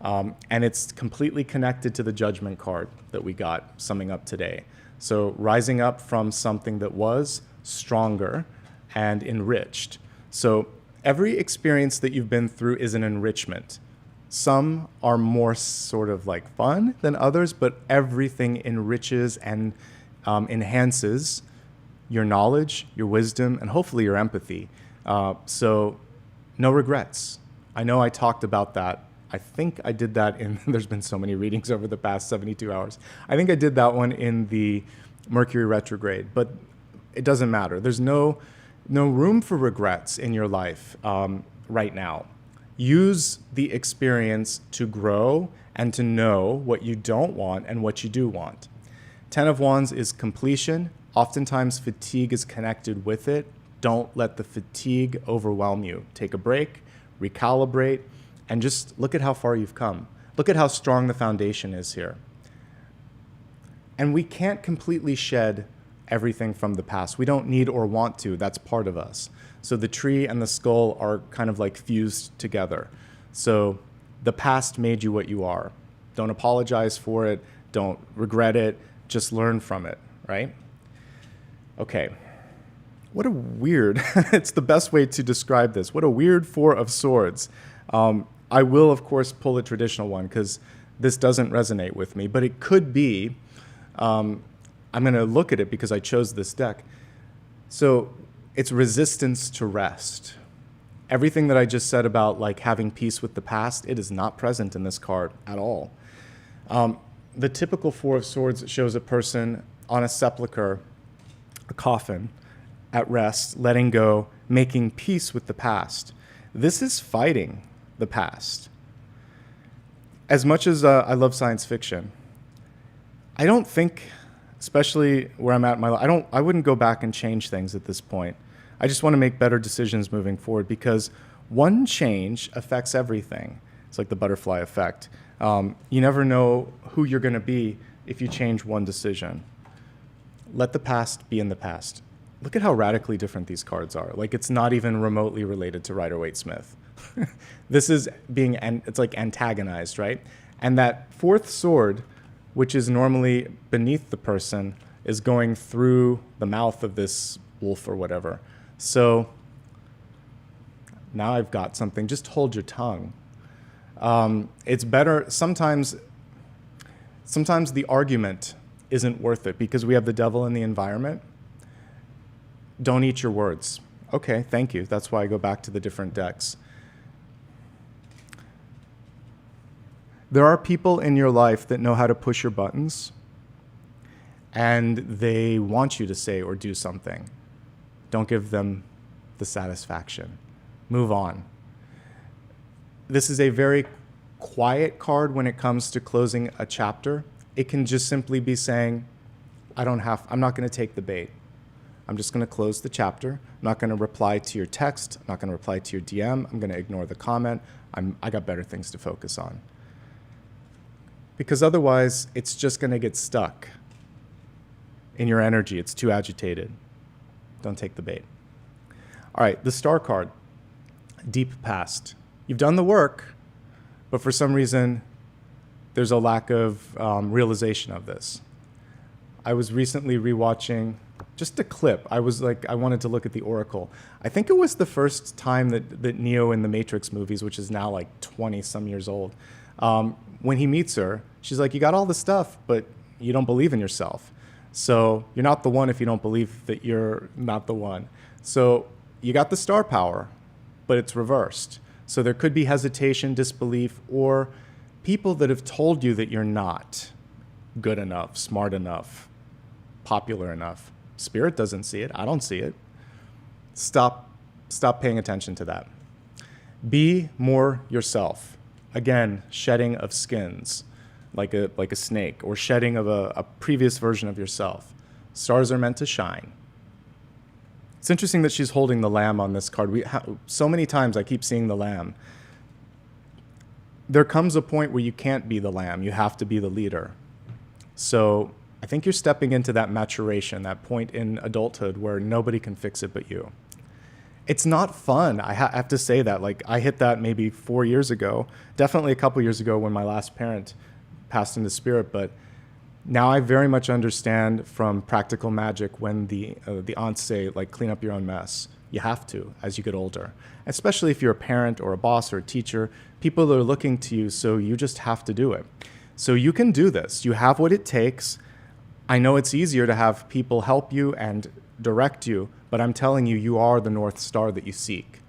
And it's completely connected to the Judgment card that we got summing up today. So rising up from something that was stronger and enriched. So every experience that you've been through is an enrichment. Some are more sort of like fun than others, but everything enriches and enhances your knowledge, your wisdom, and hopefully your empathy. So no regrets. I know I talked about that. I think I did that there's been so many readings over the past 72 hours. I think I did that one in the Mercury retrograde, but it doesn't matter. There's no room for regrets in your life right now. Use the experience to grow and to know what you don't want and what you do want. 10 of Wands is completion. Oftentimes fatigue is connected with it. Don't let the fatigue overwhelm you. Take a break, recalibrate, and just look at how far you've come. Look at how strong the foundation is here. And we can't completely shed everything from the past. We don't need or want to. That's part of us. So the tree and the skull are kind of like fused together. So the past made you what you are. Don't apologize for it. Don't regret it. Just learn from it, right? Okay. What a weird, it's the best way to describe this. What a weird 4 of Swords. I will, of course, pull a traditional one because this doesn't resonate with me, but it could be, I'm going to look at it because I chose this deck. So it's resistance to rest. Everything that I just said about like having peace with the past, it is not present in this card at all. The typical 4 of Swords shows a person on a sepulcher, a coffin, at rest, letting go, making peace with the past. This is fighting the past. As much as I love science fiction, I don't think, especially where I'm at in my life, I wouldn't go back and change things at this point. I just want to make better decisions moving forward because one change affects everything. It's like the butterfly effect. You never know who you're going to be if you change one decision. Let the past be in the past. Look at how radically different these cards are. Like it's not even remotely related to Rider-Waite-Smith. This is it's like antagonized, right? And that 4th sword, which is normally beneath the person, is going through the mouth of this wolf or whatever. So now I've got something. Just hold your tongue. It's better. Sometimes the argument isn't worth it because we have the devil in the environment. Don't eat your words. Okay, thank you. That's why I go back to the different decks. There are people in your life that know how to push your buttons, and they want you to say or do something. Don't give them the satisfaction. Move on. This is a very quiet card when it comes to closing a chapter. it can just simply be saying, I'm not going to take the bait. I'm just going to close the chapter. I'm not going to reply to your text. I'm not going to reply to your DM. I'm going to ignore the comment. I got better things to focus on. Because otherwise, it's just going to get stuck in your energy. It's too agitated. Don't take the bait. All right, the star card, deep past. You've done the work, but for some reason, there's a lack of realization of this. I was recently rewatching just a clip. I wanted to look at the Oracle. I think it was the first time that Neo in the Matrix movies, which is now like 20 some years old, when he meets her, she's like, you got all the stuff, but you don't believe in yourself. So you're not the one if you don't believe that you're not the one. So you got the star power, but it's reversed. So there could be hesitation, disbelief, or people that have told you that you're not good enough, smart enough, popular enough. Spirit doesn't see it. I don't see it. Stop paying attention to that. Be more yourself. Again, shedding of skins, like a snake, or shedding of a previous version of yourself. Stars are meant to shine. It's interesting that she's holding the lamb on this card. So many times I keep seeing the lamb. There comes a point where you can't be the lamb. You have to be the leader. So I think you're stepping into that maturation, that point in adulthood where nobody can fix it but you. It's not fun. I have to say that. Like, I hit that maybe 4 years ago, definitely a couple years ago when my last parent passed into spirit. But now I very much understand from practical magic when the aunts say, like, clean up your own mess. You have to as you get older, especially if you're a parent or a boss or a teacher. People are looking to you, so you just have to do it. So you can do this. You have what it takes. I know it's easier to have people help you and direct you, but I'm telling you, you are the North Star that you seek.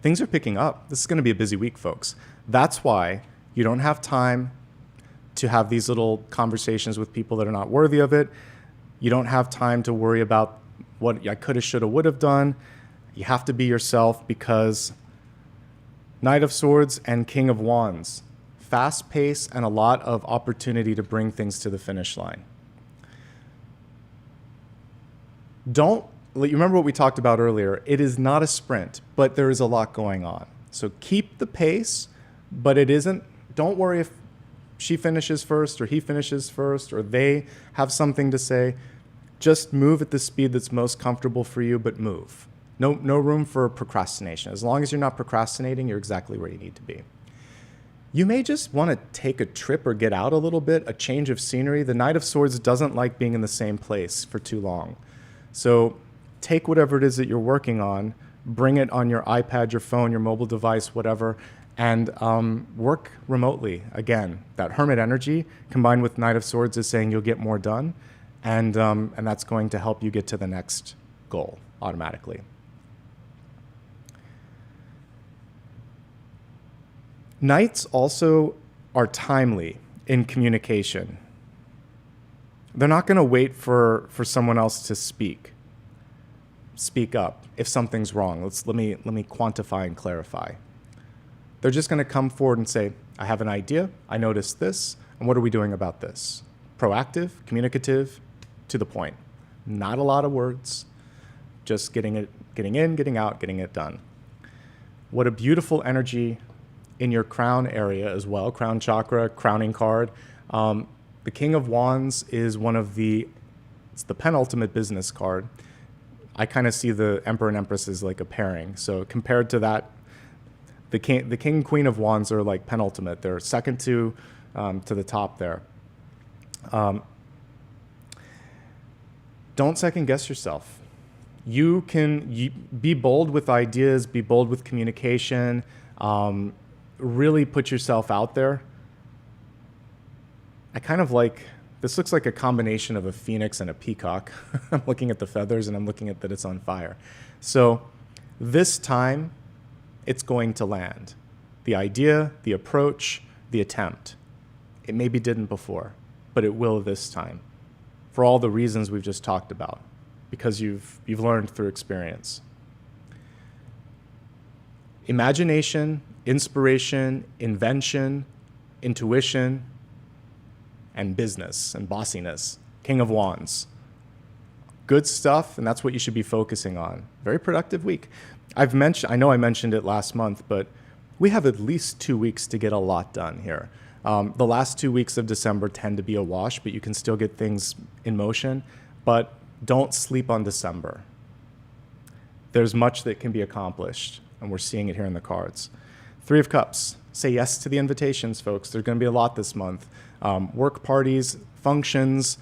Things are picking up. This is going to be a busy week, folks. That's why you don't have time to have these little conversations with people that are not worthy of it. You don't have time to worry about what I could have, should have, would have done. You have to be yourself, because Knight of Swords and King of Wands, fast pace and a lot of opportunity to bring things to the finish line. You remember what we talked about earlier. It is not a sprint, but there is a lot going on. So keep the pace, but it isn't. Don't worry if she finishes first or he finishes first or they have something to say. Just move at the speed that's most comfortable for you, but move. No room for procrastination. As long as you're not procrastinating, you're exactly where you need to be. You may just want to take a trip or get out a little bit, a change of scenery. The Knight of Swords doesn't like being in the same place for too long. So take whatever it is that you're working on, bring it on your iPad, your phone, your mobile device, whatever, and work remotely. Again, that Hermit energy combined with Knight of Swords is saying you'll get more done, and that's going to help you get to the next goal automatically. Knights also are timely in communication. They're not going to wait for someone else to speak up if something's wrong. Let me quantify and clarify. They're just going to come forward and say, I have an idea, I noticed this, and what are we doing about this? Proactive, communicative, to the point. Not a lot of words, just getting in, getting out, getting it done. What a beautiful energy in your crown area as well, crown chakra, crowning card. The King of Wands is it's the penultimate business card. I kind of see the Emperor and Empress as like a pairing. So compared to that, the King and Queen of Wands are like penultimate. They're second to the top there. Don't second guess yourself. You can be bold with ideas, be bold with communication, really put yourself out there. I kind of this looks like a combination of a phoenix and a peacock. I'm looking at the feathers and I'm looking at that it's on fire. So this time, it's going to land. The idea, the approach, the attempt. It maybe didn't before, but it will this time. For all the reasons we've just talked about, because you've learned through experience. Imagination inspiration, invention, intuition, and business and bossiness. King of Wands. Good stuff, and that's what you should be focusing on. Very productive week. I know I mentioned it last month, but we have at least 2 weeks to get a lot done here. The last 2 weeks of December tend to be a wash, but you can still get things in motion. But don't sleep on December. There's much that can be accomplished, and we're seeing it here in the cards. Three of Cups. Say yes to the invitations, folks. There's going to be a lot this month. Work parties, functions,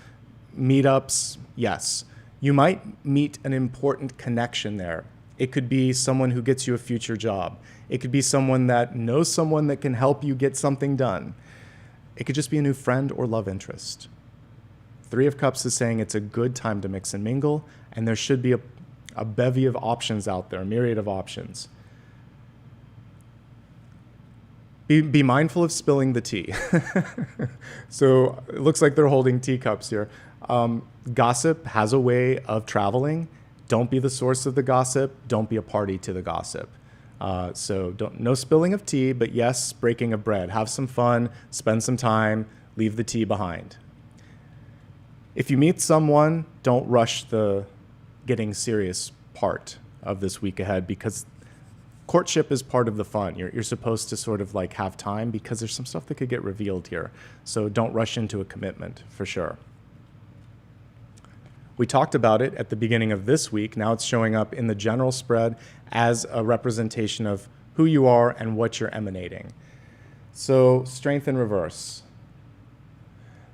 meetups, yes. You might meet an important connection there. It could be someone who gets you a future job. It could be someone that knows someone that can help you get something done. It could just be a new friend or love interest. Three of Cups is saying it's a good time to mix and mingle, and there should be a bevy of options out there, a myriad of options. Be mindful of spilling the tea. So it looks like they're holding teacups here. Gossip has a way of traveling. Don't be the source of the gossip. Don't be a party to the gossip. So no spilling of tea, but yes, breaking of bread. Have some fun, spend some time, leave the tea behind. If you meet someone, don't rush the getting serious part of this week ahead, because courtship is part of the fun. You're supposed to sort of like have time, because there's some stuff that could get revealed here. So don't rush into a commitment, for sure. We talked about it at the beginning of this week. Now it's showing up in the general spread as a representation of who you are and what you're emanating. So Strength in reverse.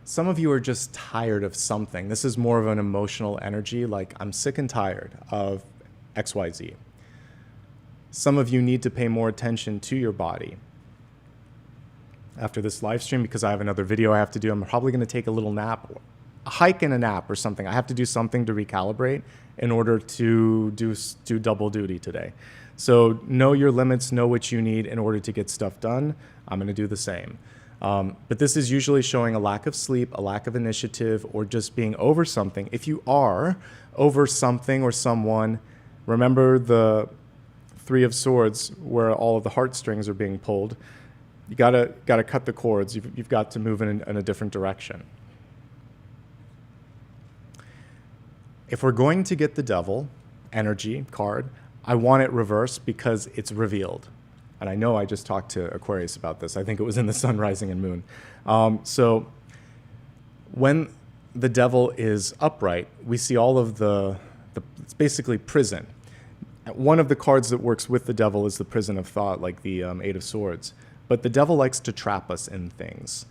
Some of you are just tired of something. This is more of an emotional energy, like I'm sick and tired of XYZ. Some of you need to pay more attention to your body. After this live stream, because I have another video I have to do, I'm probably going to take a little nap, a hike and a nap or something. I have to do something to recalibrate in order to do double duty today. So know your limits, know what you need in order to get stuff done. I'm going to do the same. But this is usually showing a lack of sleep, a lack of initiative, or just being over something. If you are over something or someone, remember the Three of Swords, where all of the heartstrings are being pulled. You gotta cut the cords. You've got to move in a different direction. If we're going to get the Devil energy card, I want it reversed because it's revealed. And I know I just talked to Aquarius about this. I think it was in the Sun, Rising, and Moon. So when the Devil is upright, we see all of it's basically prison. One of the cards that works with the Devil is the prison of thought, like the Eight of Swords. But the Devil likes to trap us in things,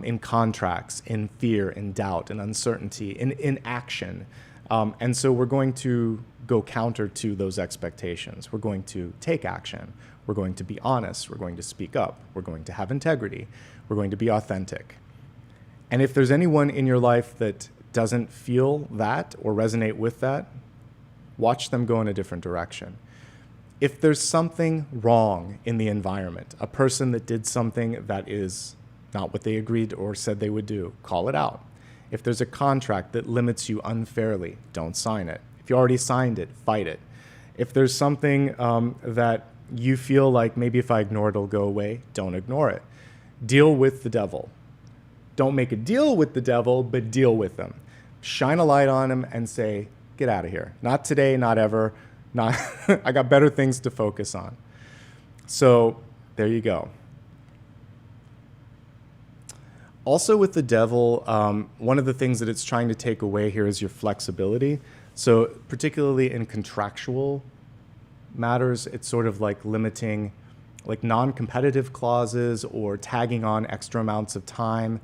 in contracts, in fear, in doubt, in uncertainty, in action. And so we're going to go counter to those expectations. We're going to take action. We're going to be honest. We're going to speak up. We're going to have integrity. We're going to be authentic. And if there's anyone in your life that doesn't feel that or resonate with that, watch them go in a different direction. If there's something wrong in the environment, a person that did something that is not what they agreed or said they would do, call it out. If there's a contract that limits you unfairly, don't sign it. If you already signed it, fight it. If there's something that you feel like maybe if I ignore it, it'll go away, don't ignore it. Deal with the Devil. Don't make a deal with the Devil, but deal with them. Shine a light on him and say, get out of here. Not today, not ever. I got better things to focus on. So there you go. Also with the Devil, one of the things that it's trying to take away here is your flexibility. So particularly in contractual matters, it's sort of like limiting like non-competitive clauses or tagging on extra amounts of time,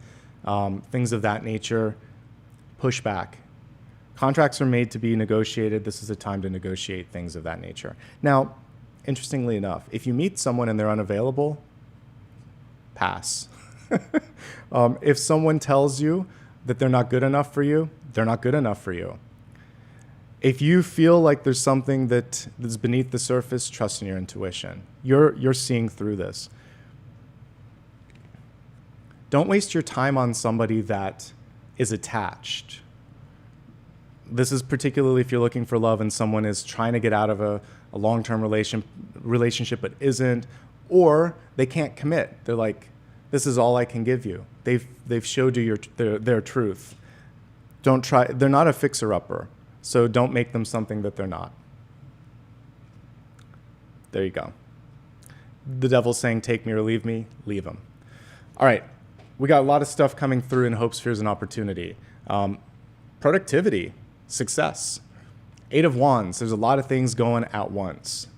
things of that nature. Push back. Contracts are made to be negotiated. This is a time to negotiate things of that nature. Now, interestingly enough, if you meet someone and they're unavailable, pass. If someone tells you that they're not good enough for you, they're not good enough for you. If you feel like there's something that's beneath the surface, trust in your intuition. You're seeing through this. Don't waste your time on somebody that is attached. This is particularly if you're looking for love and someone is trying to get out of a long-term relationship but isn't, or they can't commit. They're like, this is all I can give you. They've showed you their truth. Don't try. They're not a fixer-upper, so don't make them something that they're not. There you go. The devil's saying, take me or leave me, leave him. All right, we got a lot of stuff coming through in hopes, fears, and opportunity. Productivity, success. 8 of Wands, there's a lot of things going at once.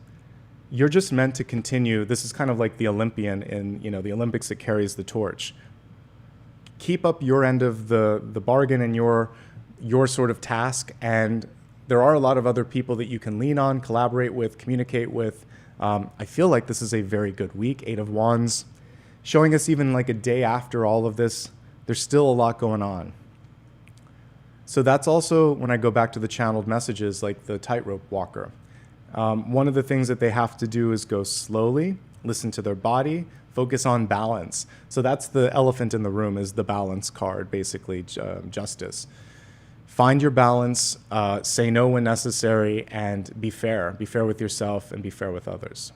You're just meant to continue. This is kind of like the Olympian in, the Olympics that carries the torch. Keep up your end of the bargain and your sort of task, and there are a lot of other people that you can lean on, collaborate with, communicate with. I feel like this is a very good week. 8 of Wands, showing us even like a day after all of this, there's still a lot going on. So that's also when I go back to the channeled messages, like the tightrope walker. One of the things that they have to do is go slowly, listen to their body, focus on balance. So that's the elephant in the room, is the balance card, basically, justice. Find your balance, say no when necessary, and be fair. Be fair with yourself and be fair with others.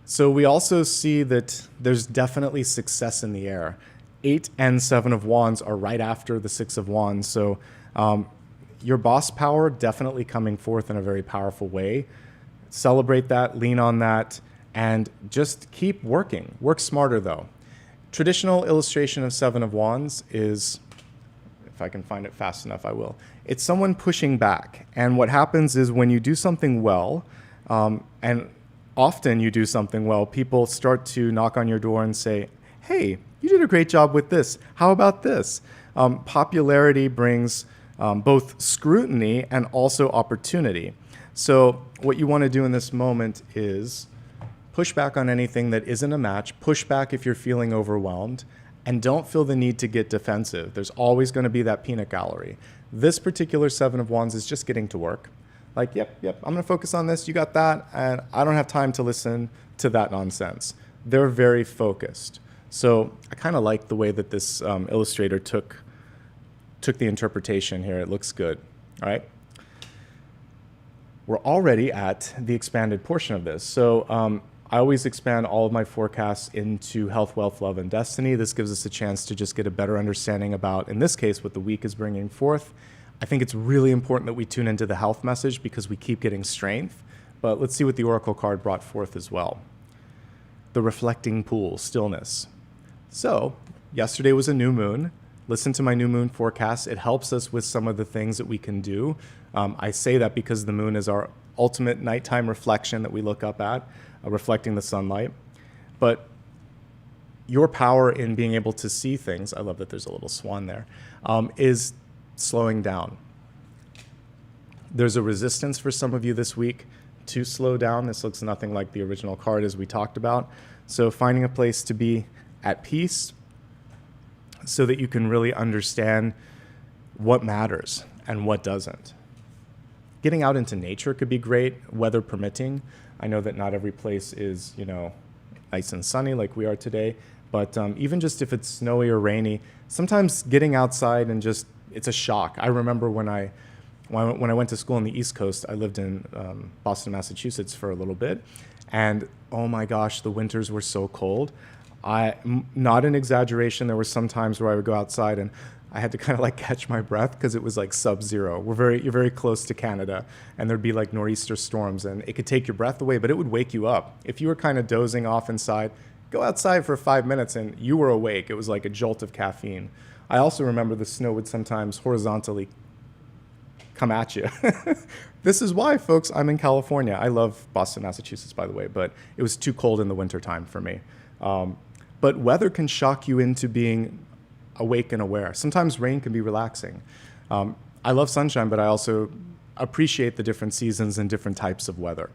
So we also see that there's definitely success in the air. 8 and 7 of Wands are right after the 6 of Wands. So your boss power definitely coming forth in a very powerful way. Celebrate that, lean on that, and just keep working. Work smarter, though. Traditional illustration of 7 of Wands is, if I can find it fast enough, I will. It's someone pushing back. And what happens is when you do something well, and often you do something well, people start to knock on your door and say, hey, you did a great job with this. How about this? Popularity brings both scrutiny and also opportunity. So what you want to do in this moment is push back on anything that isn't a match, push back if you're feeling overwhelmed, and don't feel the need to get defensive. There's always going to be that peanut gallery. This particular 7 of Wands is just getting to work. Like, yep, I'm going to focus on this, you got that, and I don't have time to listen to that nonsense. They're very focused. So I kind of like the way that this illustrator took the interpretation here. It looks good. All right. We're already at the expanded portion of this. So I always expand all of my forecasts into health, wealth, love, and destiny. This gives us a chance to just get a better understanding about, in this case, what the week is bringing forth. I think it's really important that we tune into the health message because we keep getting strength. But let's see what the oracle card brought forth as well. The reflecting pool, stillness. So yesterday was a new moon. Listen to my new moon forecast. It helps us with some of the things that we can do. I say that because the moon is our ultimate nighttime reflection that we look up at, reflecting the sunlight. But your power in being able to see things, I love that there's a little swan there, is slowing down. There's a resistance for some of you this week to slow down. This looks nothing like the original card as we talked about. So finding a place to be at peace so that you can really understand what matters and what doesn't. Getting out into nature could be great, weather permitting. I know that not every place is, nice and sunny like we are today, but even just if it's snowy or rainy, sometimes getting outside and just, it's a shock. I remember when I went to school on the East Coast, I lived in Boston, Massachusetts for a little bit, and oh my gosh, the winters were so cold. Not an exaggeration, there were some times where I would go outside and I had to kind of like catch my breath because it was like sub-zero. You're very close to Canada, and there'd be like nor'easter storms, and it could take your breath away, but it would wake you up. If you were kind of dozing off inside, go outside for 5 minutes and you were awake. It was like a jolt of caffeine. I also remember the snow would sometimes horizontally come at you. This is why, folks, I'm in California. I love Boston, Massachusetts, by the way, but it was too cold in the wintertime for me. But weather can shock you into being awake and aware. Sometimes rain can be relaxing. I love sunshine, but I also appreciate the different seasons and different types of weather.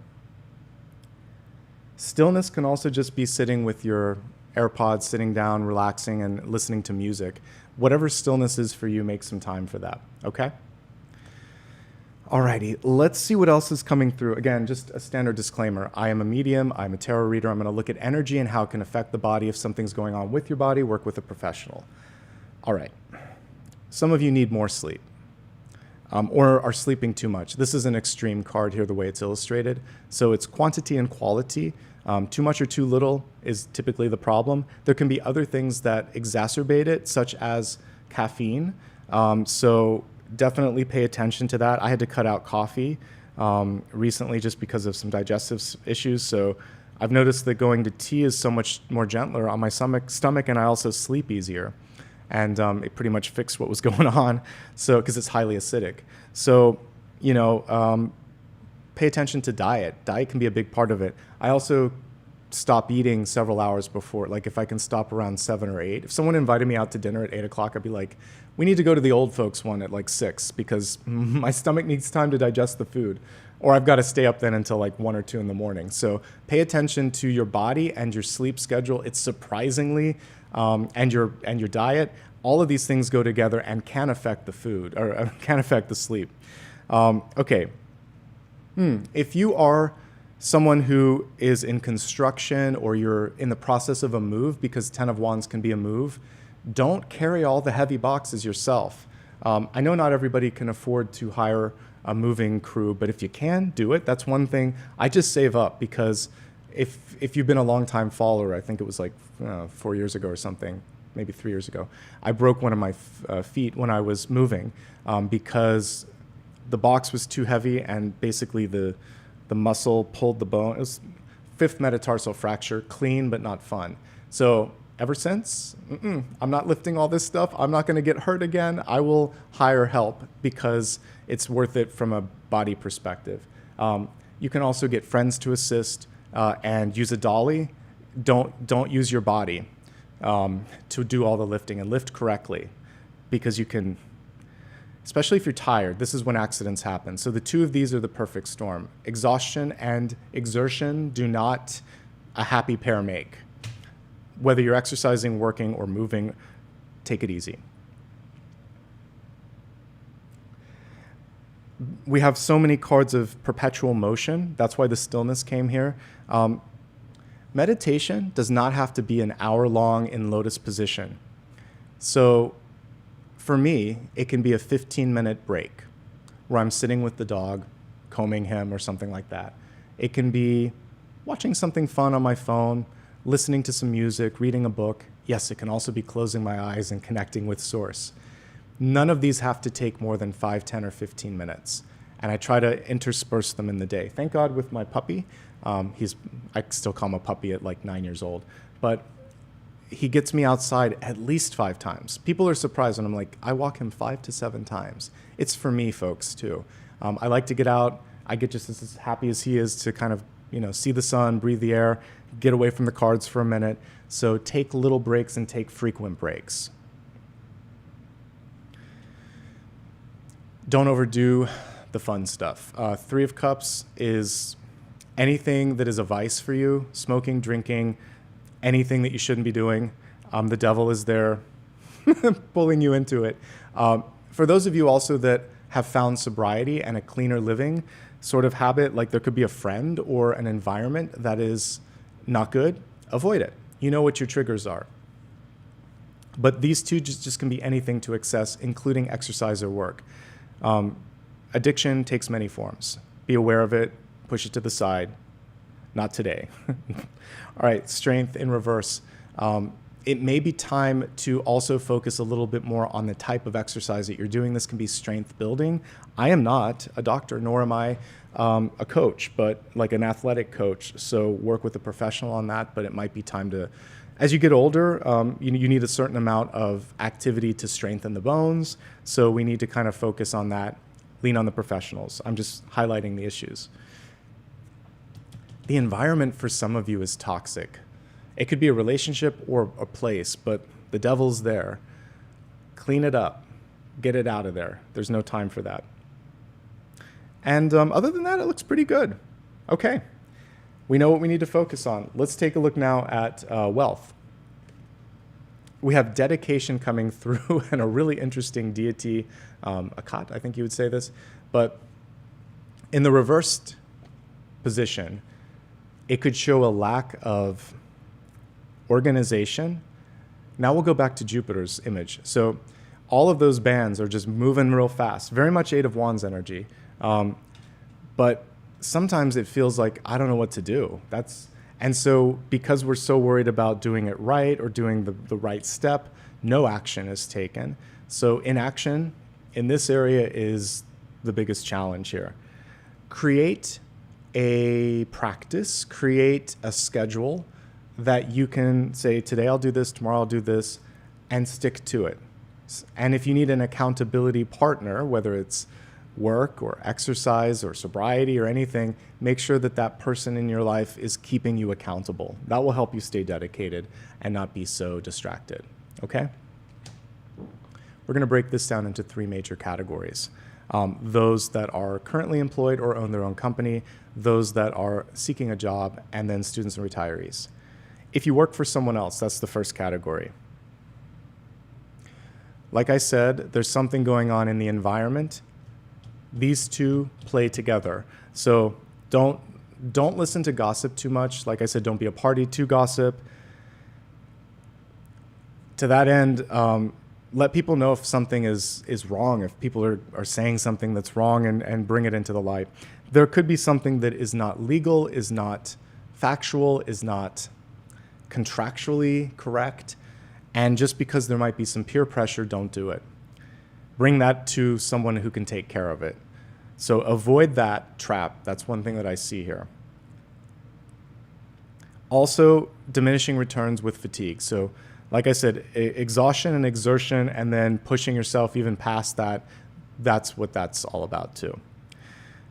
Stillness can also just be sitting with your AirPods, sitting down, relaxing, and listening to music. Whatever stillness is for you, make some time for that, okay? Alrighty, let's see what else is coming through. Again, just a standard disclaimer. I am a medium, I'm a tarot reader. I'm gonna look at energy and how it can affect the body. If something's going on with your body, work with a professional. All right, some of you need more sleep. or are sleeping too much. This is an extreme card here, the way it's illustrated. So it's quantity and quality. Too much or too little is typically the problem. There can be other things that exacerbate it, such as caffeine. So definitely pay attention to that. I had to cut out coffee recently just because of some digestive issues. So I've noticed that going to tea is so much more gentler on my stomach, and I also sleep easier. And it pretty much fixed what was going on, so because it's highly acidic. So, pay attention to diet. Diet can be a big part of it. I also stop eating several hours before, like if I can stop around 7 or 8. If someone invited me out to dinner at 8 o'clock, I'd be like, we need to go to the old folks one at like 6 because my stomach needs time to digest the food. Or I've got to stay up then until like 1 or 2 in the morning. So pay attention to your body and your sleep schedule. It's surprisingly, and your diet, all of these things go together and can affect the food, or can affect the sleep. Okay. If you are someone who is in construction or you're in the process of a move, because 10 of Wands can be a move, don't carry all the heavy boxes yourself. I know not everybody can afford to hire a moving crew, but if you can, do it. That's one thing. I just save up because if you've been a long time follower, I think it was like 4 years ago or something, maybe 3 years ago, I broke one of my feet when I was moving because the box was too heavy and basically the muscle pulled the bone. It was 5th metatarsal fracture, clean but not fun. So ever since, I'm not lifting all this stuff. I'm not going to get hurt again. I will hire help because it's worth it from a body perspective. You can also get friends to assist and use a dolly. Don't use your body to do all the lifting, and lift correctly, because you can, especially if you're tired, this is when accidents happen. So the two of these are the perfect storm. Exhaustion and exertion do not a happy pair make. Whether you're exercising, working, or moving, take it easy. We have so many cards of perpetual motion. That's why the stillness came here. Meditation does not have to be an hour long in lotus position. So for me, it can be a 15-minute break where I'm sitting with the dog, combing him or something like that. It can be watching something fun on my phone, listening to some music, reading a book. Yes, it can also be closing my eyes and connecting with Source. None of these have to take more than 5, 10, or 15 minutes. And I try to intersperse them in the day. Thank God with my puppy, I still call him a puppy at like 9 years old, but he gets me outside at least 5 times. People are surprised when I'm like, I walk him 5 to 7 times. It's for me, folks, too. I like to get out. I get just as happy as he is to kind of, see the sun, breathe the air, get away from the cards for a minute. So take little breaks and take frequent breaks. Don't overdo the fun stuff. 3 of Cups is anything that is a vice for you, smoking, drinking, anything that you shouldn't be doing. The devil is there pulling you into it. For those of you also that have found sobriety and a cleaner living sort of habit, like there could be a friend or an environment that is not good, avoid it. You know what your triggers are. But these two just can be anything to excess, including exercise or work. Addiction takes many forms. Be aware of it, push it to the side. Not today. All right, strength in reverse. It may be time to also focus a little bit more on the type of exercise that you're doing. This can be strength building. I am not a doctor, nor am I a coach, but like an athletic coach. So work with a professional on that, but it might be time to, as you get older, you need a certain amount of activity to strengthen the bones. So we need to kind of focus on that, lean on the professionals. I'm just highlighting the issues. The environment for some of you is toxic. It could be a relationship or a place, but the devil's there. Clean it up. Get it out of there. There's no time for that. And other than that, it looks pretty good. Okay. We know what we need to focus on. Let's take a look now at wealth. We have dedication coming through and a really interesting deity, Akat, I think you would say this. But in the reversed position, it could show a lack of organization. Now we'll go back to Jupiter's image. So all of those bands are just moving real fast. Very much Eight of Wands energy. But sometimes it feels like I don't know what to do. And so because we're so worried about doing it right or doing the right step, no action is taken. So inaction in this area is the biggest challenge here. Create a practice, create a schedule that you can say, today I'll do this, tomorrow I'll do this, and stick to it. And if you need an accountability partner, whether it's work or exercise or sobriety or anything, make sure that that person in your life is keeping you accountable. That will help you stay dedicated and not be so distracted, okay? We're going to break this down into 3 major categories. Those that are currently employed or own their own company, those that are seeking a job, and then students and retirees. If you work for someone else, that's the first category. Like I said, there's something going on in the environment. These two play together. So don't listen to gossip too much. Like I said, don't be a party to gossip. To that end, let people know if something is wrong, if people are saying something that's wrong, and bring it into the light. There could be something that is not legal, is not factual, is not contractually correct. And just because there might be some peer pressure, don't do it. Bring that to someone who can take care of it. So avoid that trap. That's one thing that I see here. Also, diminishing returns with fatigue. So like I said, exhaustion and exertion, and then pushing yourself even past that, that's what that's all about too.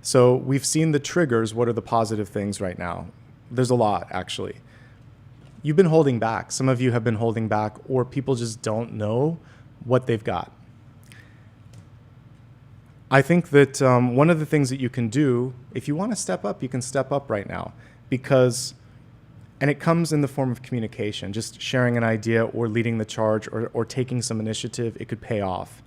So we've seen the triggers. What are the positive things right now? There's a lot, actually. You've been holding back. Some of you have been holding back, or people just don't know what they've got. I think that one of the things that you can do, if you want to step up, you can step up right now, because, and it comes in the form of communication, just sharing an idea or leading the charge or taking some initiative, it could pay off.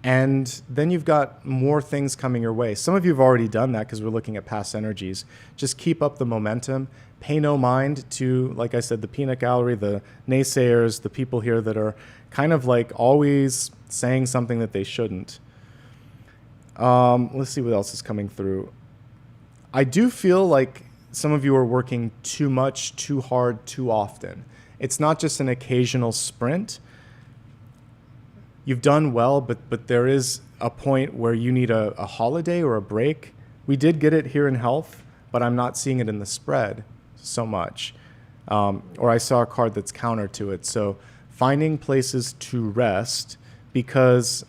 And then you've got more things coming your way. Some of you have already done that because we're looking at past energies. Just keep up the momentum. Pay no mind to, like I said, the peanut gallery, the naysayers, the people here that are kind of like always saying something that they shouldn't. Let's see what else is coming through. I do feel like some of you are working too much, too hard, too often. It's not just an occasional sprint. You've done well, but there is a point where you need a holiday or a break. We did get it here in health, but I'm not seeing it in the spread so much. Or I saw a card that's counter to it. So finding places to rest, because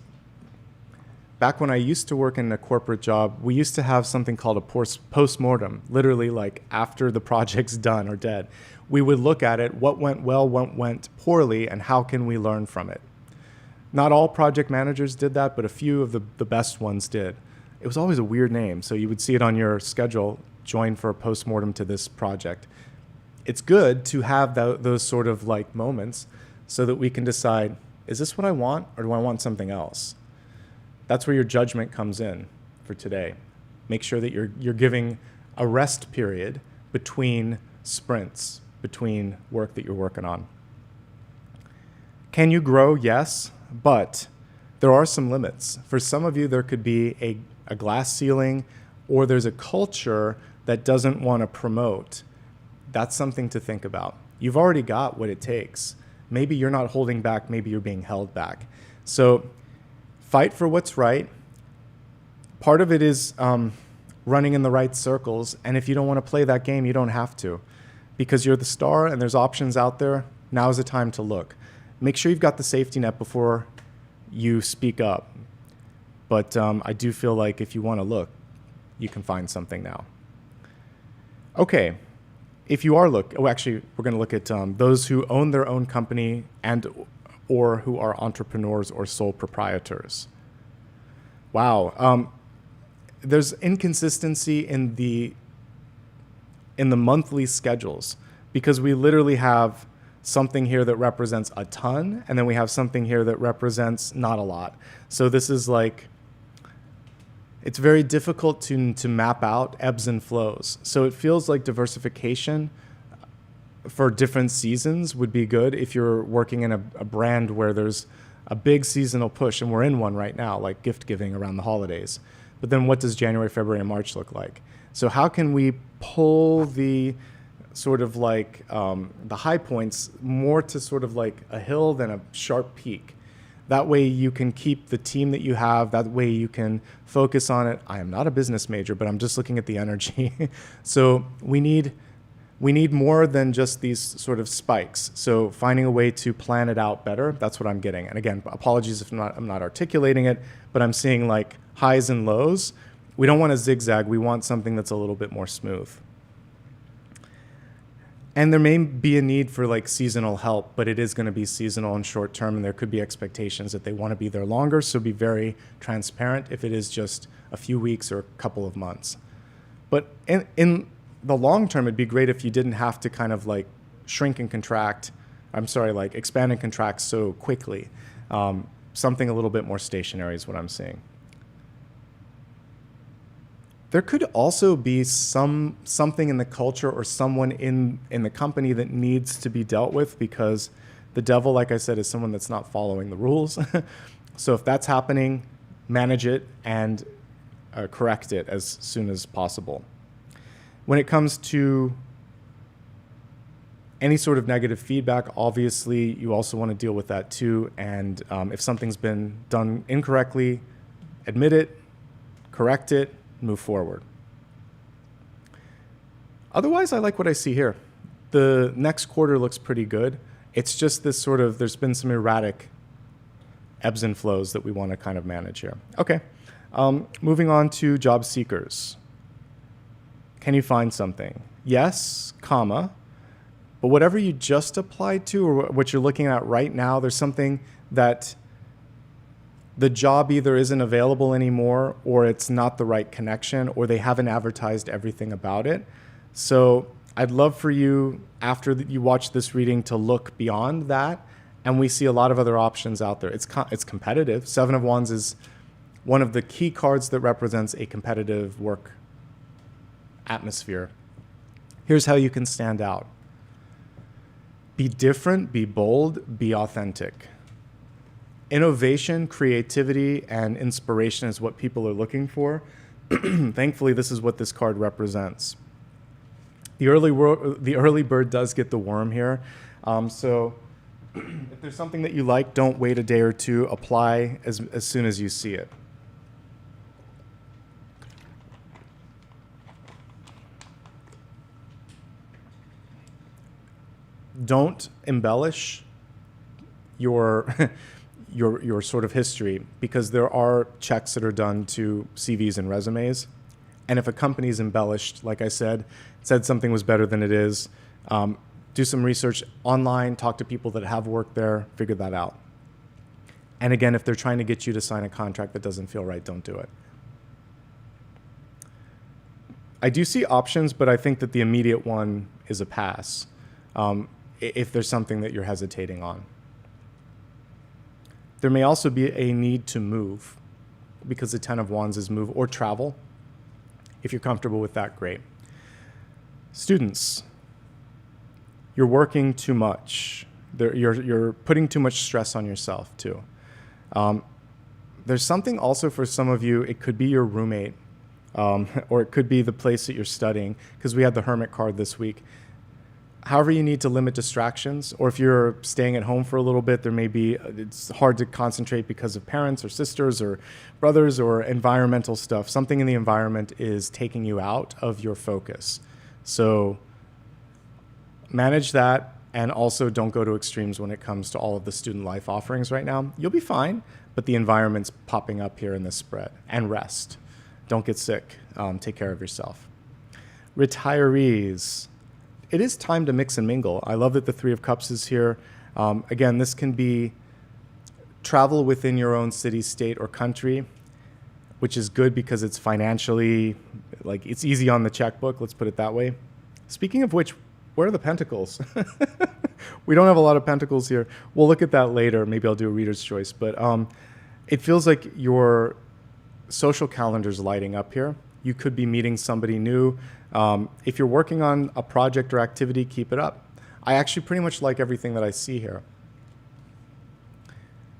back when I used to work in a corporate job, we used to have something called a post-mortem, literally like after the project's done or dead. We would look at it, what went well, what went poorly, and how can we learn from it. Not all project managers did that, but a few of the best ones did. It was always a weird name, so you would see it on your schedule, join for a post-mortem to this project. It's good to have those sort of like moments so that we can decide, is this what I want, or do I want something else? That's where your judgment comes in for today. Make sure that you're giving a rest period between sprints, between work that you're working on. Can you grow? Yes, but there are some limits. For some of you, there could be a glass ceiling, or there's a culture that doesn't want to promote. That's something to think about. You've already got what it takes. Maybe you're not holding back, maybe you're being held back. So fight for what's right. Part of it is running in the right circles, and if you don't want to play that game, you don't have to. Because you're the star and there's options out there, now's the time to look. Make sure you've got the safety net before you speak up. But I do feel like if you want to look, you can find something now. Okay, if you are actually, we're going to look at those who own their own company and or who are entrepreneurs or sole proprietors. Wow. There's inconsistency in the monthly schedules, because we literally have something here that represents a ton, and then we have something here that represents not a lot. So this is like, it's very difficult to map out ebbs and flows. So it feels like diversification for different seasons would be good if you're working in a brand where there's a big seasonal push, and we're in one right now, like gift giving around the holidays. But then what does January, February, and March look like? So how can we pull the sort of like the high points more to sort of like a hill than a sharp peak? That way you can keep the team that you have. That way you can focus on it. I am not a business major, but I'm just looking at the energy. So we need more than just these sort of spikes. So finding a way to plan it out better, that's what I'm getting. And again, apologies if I'm not articulating it, but I'm seeing like highs and lows. We don't want to zigzag. We want something that's a little bit more smooth. And there may be a need for like seasonal help, but it is going to be seasonal and short term, and there could be expectations that they want to be there longer. So be very transparent if it is just a few weeks or a couple of months. But in the long term, it'd be great if you didn't have to kind of like shrink and contract. Like expand and contract so quickly. Something a little bit more stationary is what I'm seeing. There could also be something in the culture or someone in the company that needs to be dealt with, because the devil, like I said, is someone that's not following the rules. So if that's happening, manage it and correct it as soon as possible. When it comes to any sort of negative feedback, obviously you also want to deal with that too. And if something's been done incorrectly, admit it, correct it, move forward. Otherwise, I like what I see here. The next quarter looks pretty good. It's just this sort of, there's been some erratic ebbs and flows that we want to kind of manage here. Okay, moving on to job seekers. Can you find something? Yes, comma, but whatever you just applied to or what you're looking at right now, there's something that the job either isn't available anymore, or it's not the right connection, or they haven't advertised everything about it. So I'd love for you, after you watch this reading, to look beyond that. And we see a lot of other options out there. It's competitive. Seven of Wands is one of the key cards that represents a competitive work atmosphere. Here's how you can stand out. Be different, be bold, be authentic. Innovation, creativity, and inspiration is what people are looking for. Thankfully, this is what this card represents. The early bird does get the worm here. So if there's something that you like, don't wait a day or two. Apply as soon as you see it. Don't embellish your sort of history, because there are checks that are done to CVs and resumes. And if a company's embellished, like I said something was better than it is, do some research online, talk to people that have worked there, figure that out. And again, if they're trying to get you to sign a contract that doesn't feel right, don't do it. I do see options, but I think that the immediate one is a pass, if there's something that you're hesitating on. There may also be a need to move, because the Ten of Wands is move or travel. If you're comfortable with that, great. Students, you're working too much. You're putting too much stress on yourself too. There's something also for some of you, it could be your roommate, or it could be the place that you're studying, because we had the Hermit card this week. However, you need to limit distractions, or if you're staying at home for a little bit, it's hard to concentrate because of parents or sisters or brothers or environmental stuff. Something in the environment is taking you out of your focus. So manage that, and also don't go to extremes when it comes to all of the student life offerings right now. You'll be fine, but the environment's popping up here in this spread. And rest. Don't get sick. Take care of yourself. Retirees. It is time to mix and mingle. I love that the Three of Cups is here. Again, this can be travel within your own city, state, or country, which is good because it's financially, it's easy on the checkbook, let's put it that way. Speaking of which, where are the pentacles? We don't have a lot of pentacles here. We'll look at that later. Maybe I'll do a reader's choice. But it feels like your social calendar's lighting up here. You could be meeting somebody new. If you're working on a project or activity, keep it up. I actually pretty much like everything that I see here.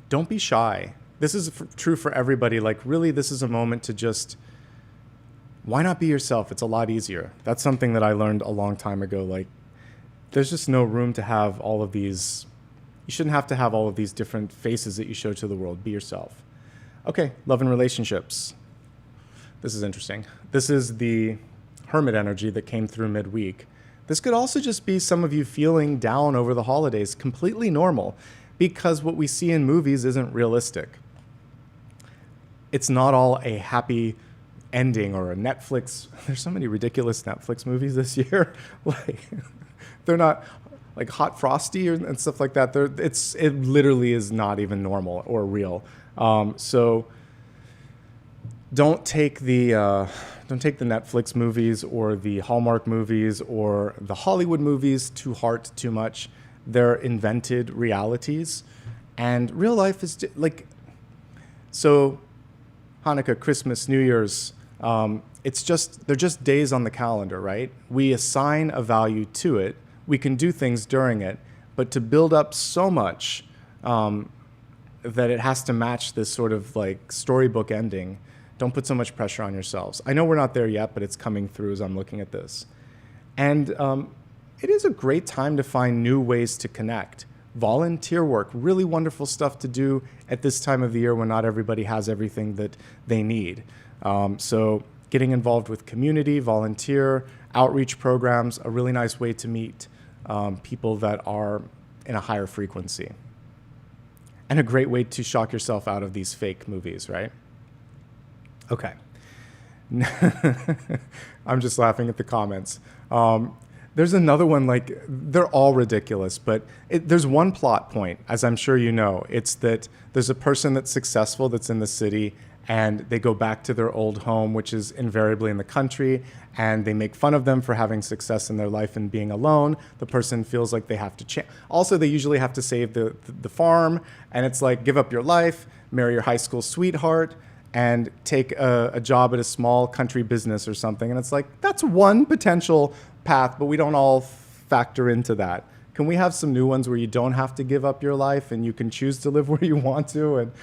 don't be shy. This is true for everybody. Like, really, this is a moment to just, why not be yourself? It's a lot easier. That's something that I learned a long time ago. Like, there's just no room to have all of these, you shouldn't have to have all of these different faces that you show to the world. Be yourself. Okay, love and relationships. This is interesting. This is the Hermit energy that came through midweek. This could also just be some of you feeling down over the holidays, completely normal, because what we see in movies isn't realistic. It's not all a happy ending or a Netflix. There's so many ridiculous Netflix movies this year. Like, they're not like Hot Frosty and stuff like that. It literally is not even normal or real. So don't take the Netflix movies or the Hallmark movies or the Hollywood movies to heart too much. They're invented realities, and real life is like, so Hanukkah, Christmas, New Year's, they're just days on the calendar, right? We assign a value to it. We can do things during it, but to build up so much that it has to match this sort of like storybook ending, don't put so much pressure on yourselves. I know we're not there yet, but it's coming through as I'm looking at this. And it is a great time to find new ways to connect. Volunteer work, really wonderful stuff to do at this time of the year when not everybody has everything that they need. So getting involved with community, volunteer, outreach programs, a really nice way to meet people that are in a higher frequency. And a great way to shock yourself out of these fake movies, right? Okay. I'm just laughing at the comments. There's another one, like, they're all ridiculous, but there's one plot point, as I'm sure you know. It's that there's a person that's successful that's in the city, and they go back to their old home, which is invariably in the country, and they make fun of them for having success in their life and being alone. The person feels like they have to change. Also, they usually have to save the farm, and it's like, give up your life, marry your high school sweetheart, and take a job at a small country business or something. And it's like, that's one potential path, but we don't all factor into that. Can we have some new ones where you don't have to give up your life and you can choose to live where you want to? And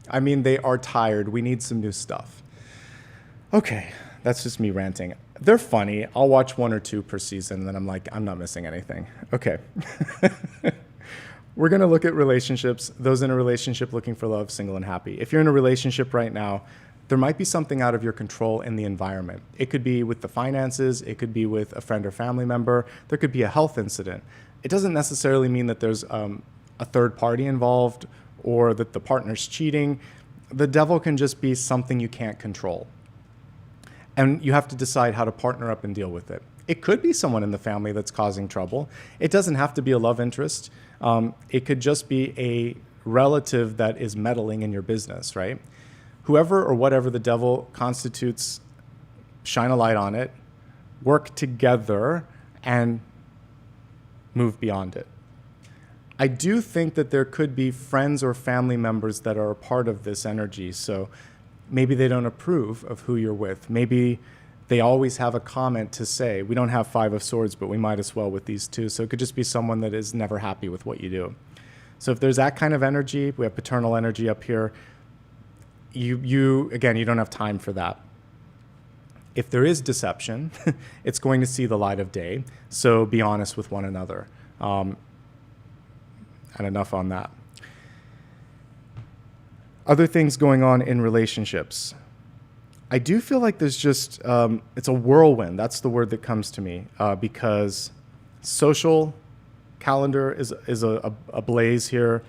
I mean, they are tired. We need some new stuff. Okay, that's just me ranting. They're funny. I'll watch one or two per season, and then I'm like, I'm not missing anything. Okay. We're going to look at relationships, those in a relationship looking for love, single and happy. If you're in a relationship right now, there might be something out of your control in the environment. It could be with the finances. It could be with a friend or family member. There could be a health incident. It doesn't necessarily mean that there's a third party involved or that the partner's cheating. The devil can just be something you can't control. And you have to decide how to partner up and deal with it. It could be someone in the family that's causing trouble. It doesn't have to be a love interest. It could just be a relative that is meddling in your business, right? Whoever or whatever the devil constitutes, shine a light on it, work together, and move beyond it. I do think that there could be friends or family members that are a part of this energy. So maybe they don't approve of who you're with. Maybe they always have a comment to say. We don't have Five of Swords, but we might as well with these two. So it could just be someone that is never happy with what you do. So if there's that kind of energy, we have paternal energy up here. Again, you don't have time for that. If there is deception, it's going to see the light of day. So be honest with one another. And enough on that. Other things going on in relationships. I do feel like there's just, it's a whirlwind. That's the word that comes to me, because social calendar is a blaze here.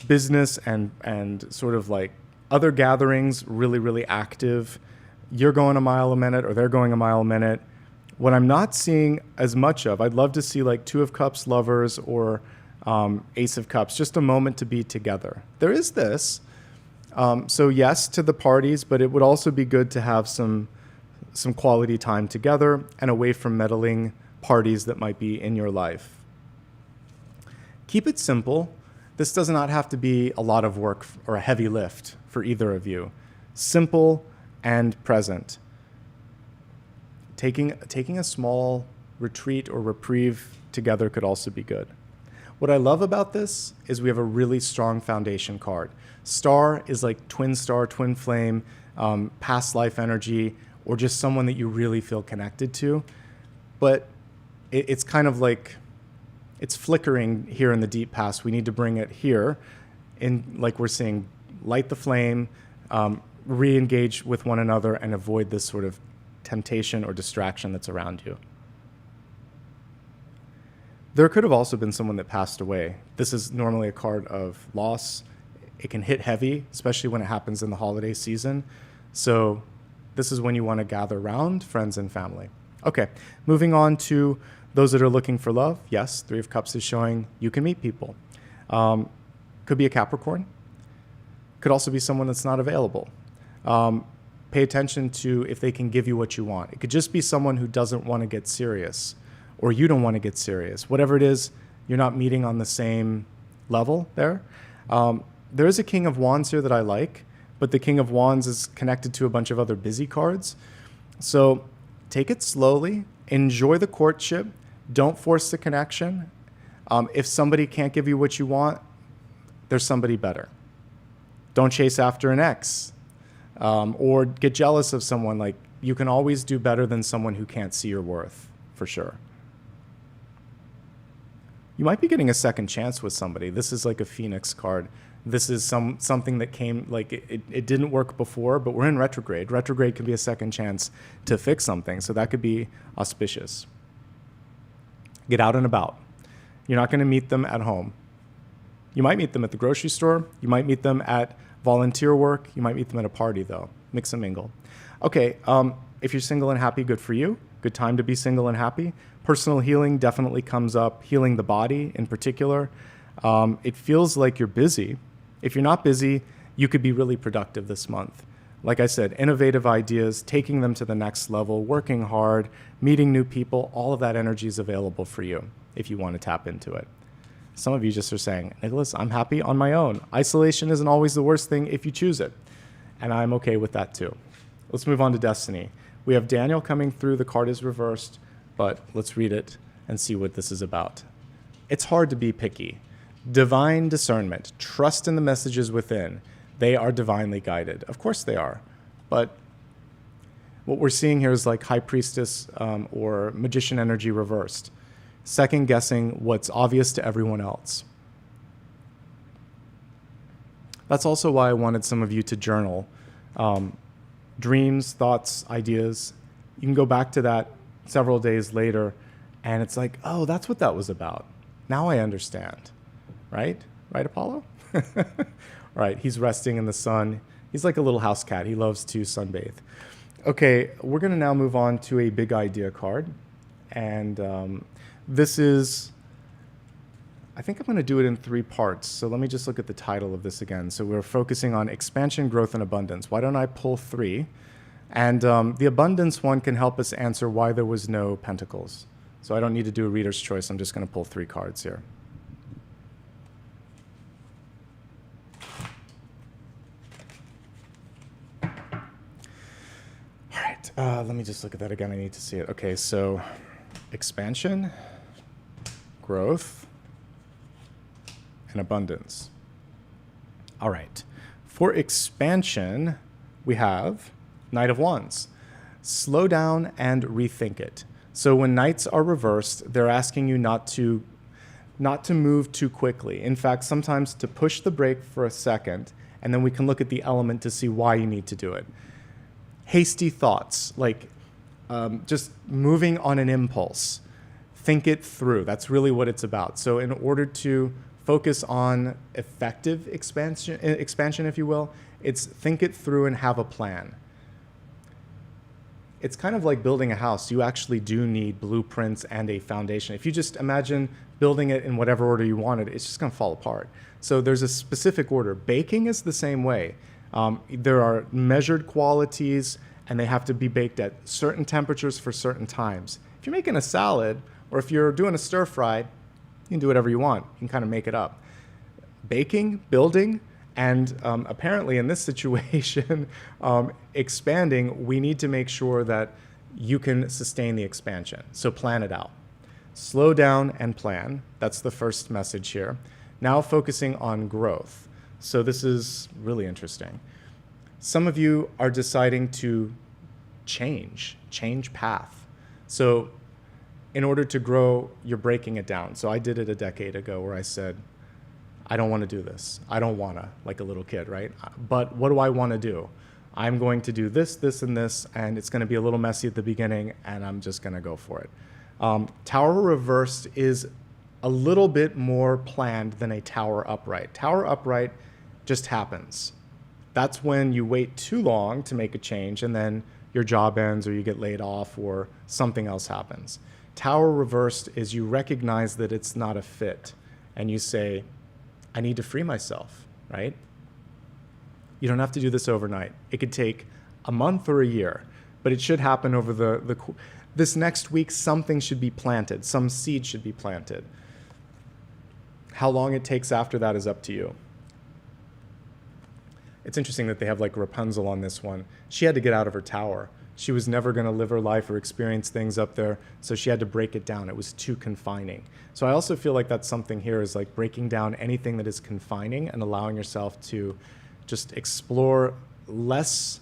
Business and sort of like other gatherings, really, really active. You're going a mile a minute or they're going a mile a minute. What I'm not seeing as much of, I'd love to see like Two of Cups lovers or Ace of Cups, just a moment to be together. There is this. So yes to the parties, but it would also be good to have some quality time together and away from meddling parties that might be in your life. Keep it simple. This does not have to be a lot of work or a heavy lift for either of you. Simple and present. Taking a small retreat or reprieve together could also be good. What I love about this is we have a really strong foundation card. Star is like twin star, twin flame, past life energy, or just someone that you really feel connected to. But it's kind of like, it's flickering here in the deep past. We need to bring it here in, like we're saying, light the flame, re-engage with one another, and avoid this sort of temptation or distraction that's around you. There could have also been someone that passed away. This is normally a card of loss. It can hit heavy, especially when it happens in the holiday season. So this is when you want to gather around friends and family. Okay, moving on to those that are looking for love. Yes, Three of Cups is showing you can meet people. Could be a Capricorn. Could also be someone that's not available. Pay attention to if they can give you what you want. It could just be someone who doesn't want to get serious, or you don't want to get serious. Whatever it is, you're not meeting on the same level there. There is a King of Wands here that I like, but the King of Wands is connected to a bunch of other busy cards. So take it slowly, enjoy the courtship, don't force the connection. If somebody can't give you what you want, there's somebody better. Don't chase after an ex, or get jealous of someone. Like, you can always do better than someone who can't see your worth, for sure. You might be getting a second chance with somebody. This is like a Phoenix card. This is something that came, like, it didn't work before, but we're in retrograde. Retrograde can be a second chance to fix something, so that could be auspicious. Get out and about. You're not going to meet them at home. You might meet them at the grocery store. You might meet them at volunteer work. You might meet them at a party, though. Mix and mingle. Okay, if you're single and happy, good for you. Good time to be single and happy. Personal healing definitely comes up, healing the body in particular. It feels like you're busy. If you're not busy, you could be really productive this month. Like I said, innovative ideas, taking them to the next level, working hard, meeting new people, all of that energy is available for you if you want to tap into it. Some of you just are saying, Nicholas, I'm happy on my own. Isolation isn't always the worst thing if you choose it. And I'm okay with that too. Let's move on to destiny. We have Daniel coming through. The card is reversed, but let's read it and see what this is about. It's hard to be picky. Divine discernment. Trust in the messages within. They are divinely guided. Of course they are. But what we're seeing here is like High Priestess or Magician energy reversed. Second guessing what's obvious to everyone else. That's also why I wanted some of you to journal. Dreams, thoughts, ideas. You can go back to that several days later, and it's like, oh, that's what that was about. Now I understand. Right? Right, Apollo? Right, he's resting in the sun. He's like a little house cat. He loves to sunbathe. Okay, we're going to now move on to a big idea card. And this is, I think I'm going to do it in 3 parts. So let me just look at the title of this again. So we're focusing on expansion, growth, and abundance. Why don't I pull 3? And the abundance one can help us answer why there was no pentacles. So I don't need to do a reader's choice. I'm just going to pull 3 cards here. All right, let me just look at that again. I need to see it. Okay, so expansion, growth, and abundance. All right. For expansion, we have Knight of Wands. Slow down and rethink it. So when knights are reversed, they're asking you not to move too quickly. In fact, sometimes to push the brake for a second, and then we can look at the element to see why you need to do it. Hasty thoughts, like just moving on an impulse. Think it through. That's really what it's about. So in order to focus on effective expansion, if you will, it's think it through and have a plan. It's kind of like building a house. You actually do need blueprints and a foundation. If you just imagine building it in whatever order you wanted, it's just going to fall apart. So there's a specific order. Baking is the same way. There are measured qualities, and they have to be baked at certain temperatures for certain times. If you're making a salad, or if you're doing a stir fry, you can do whatever you want. You can kind of make it up. Baking, building, and apparently in this situation, expanding, we need to make sure that you can sustain the expansion. So plan it out. Slow down and plan. That's the first message here. Now focusing on growth. So this is really interesting. Some of you are deciding to change path. So in order to grow, you're breaking it down. So I did it a decade ago where I said, I don't want to do this. I don't want to, like a little kid, right? But what do I want to do? I'm going to do this, this, and this, and it's going to be a little messy at the beginning, and I'm just going to go for it. Tower reversed is a little bit more planned than a tower upright. Tower upright just happens. That's when you wait too long to make a change, and then your job ends or you get laid off or something else happens. Tower reversed is you recognize that it's not a fit, and you say, I need to free myself, right? You don't have to do this overnight. It could take a month or a year, but it should happen over this next week. Something should be planted. Some seed should be planted. How long it takes after that is up to you. It's interesting that they have like Rapunzel on this one. She had to get out of her tower. She was never going to live her life or experience things up there, so she had to break it down. It was too confining. So I also feel like that's something here is like breaking down anything that is confining and allowing yourself to just explore less.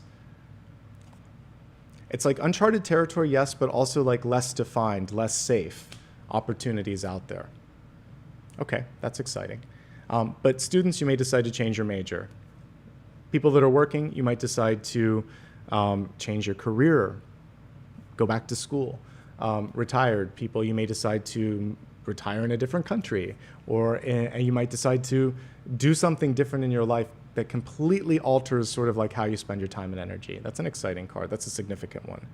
It's like uncharted territory, yes, but also like less defined, less safe opportunities out there. Okay, that's exciting. But students, you may decide to change your major. People that are working, you might decide to change your career, go back to school. Retired people, you may decide to retire in a different country, or you might decide to do something different in your life that completely alters sort of like how you spend your time and energy. That's an exciting card. That's a significant one.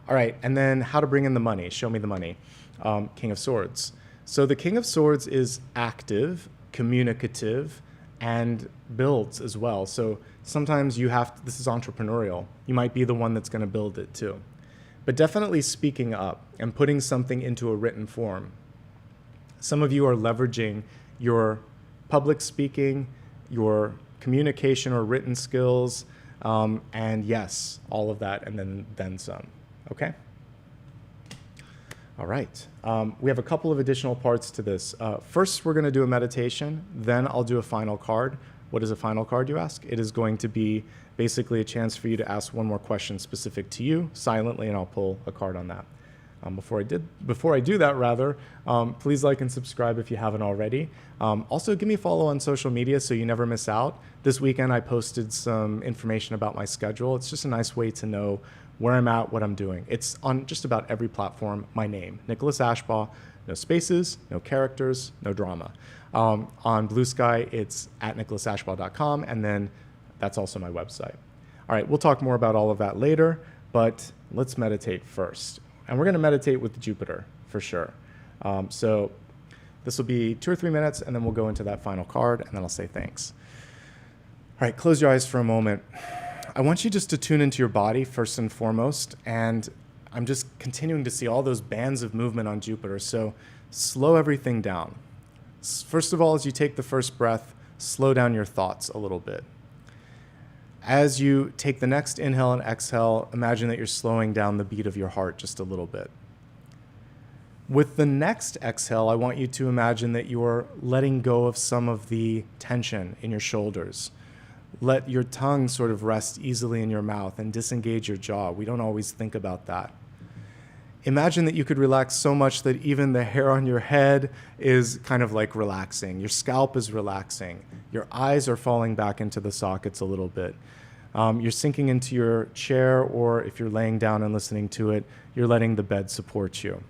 All right, and then how to bring in the money. Show me the money. King of Swords. So the King of Swords is active, communicative, and builds as well. So sometimes you have to, this is entrepreneurial. You might be the one that's going to build it too. But definitely speaking up and putting something into a written form. Some of you are leveraging your public speaking, your communication or written skills, and yes, all of that, and then some. Okay? All right. We have a couple of additional parts to this. First, we're going to do a meditation. Then I'll do a final card. What is a final card, you ask? It is going to be basically a chance for you to ask one more question specific to you silently, and I'll pull a card on that. Before I do that, please like and subscribe if you haven't already. Also, give me a follow on social media so you never miss out. This weekend, I posted some information about my schedule. It's just a nice way to know where I'm at, what I'm doing. It's on just about every platform, my name, Nicholas Ashbaugh, no spaces, no characters, no drama. On Blue Sky, it's at nicholasashbaugh.com, and then that's also my website. All right, we'll talk more about all of that later, but let's meditate first. And we're going to meditate with Jupiter for sure. So this will be 2 or 3 minutes, and then we'll go into that final card, and then I'll say thanks. All right, close your eyes for a moment. I want you just to tune into your body first and foremost, and I'm just continuing to see all those bands of movement on Jupiter, so slow everything down. First of all, as you take the first breath, slow down your thoughts a little bit. As you take the next inhale and exhale, imagine that you're slowing down the beat of your heart just a little bit. With the next exhale, I want you to imagine that you're letting go of some of the tension in your shoulders. Let your tongue sort of rest easily in your mouth and disengage your jaw. We don't always think about that. Imagine that you could relax so much that even the hair on your head is kind of like relaxing. Your scalp is relaxing. Your eyes are falling back into the sockets a little bit. You're sinking into your chair, or if you're laying down and listening to it, you're letting the bed support you.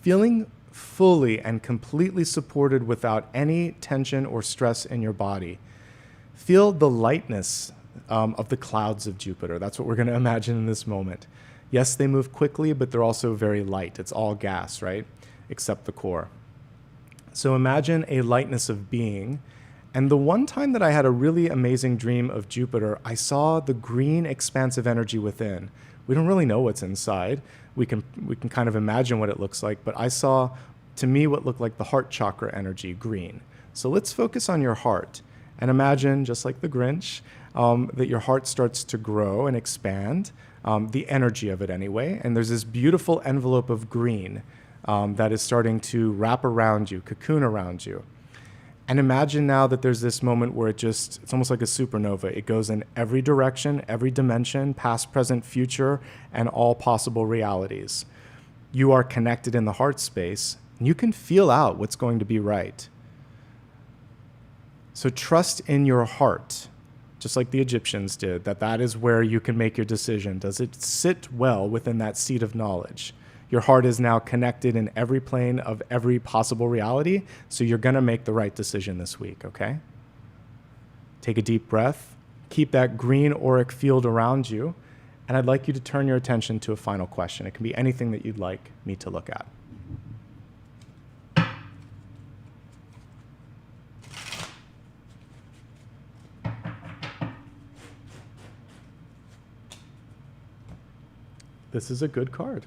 Feeling fully and completely supported without any tension or stress in your body. Feel the lightness of the clouds of Jupiter. That's what we're going to imagine in this moment. Yes, they move quickly, but they're also very light. It's all gas, right? Except the core. So imagine a lightness of being. And the one time that I had a really amazing dream of Jupiter, I saw the green expansive energy within. We don't really know what's inside. We can kind of imagine what it looks like, but I saw, to me, what looked like the heart chakra energy, green. So let's focus on your heart. And imagine, just like the Grinch, that your heart starts to grow and expand, the energy of it anyway. And there's this beautiful envelope of green that is starting to wrap around you, cocoon around you. And imagine now that there's this moment where it's almost like a supernova. It goes in every direction, every dimension, past, present, future, and all possible realities. You are connected in the heart space, and you can feel out what's going to be right. So trust in your heart, just like the Egyptians did, that is where you can make your decision. Does it sit well within that seat of knowledge? Your heart is now connected in every plane of every possible reality, so you're going to make the right decision this week, okay? Take a deep breath. Keep that green auric field around you, and I'd like you to turn your attention to a final question. It can be anything that you'd like me to look at. This is a good card.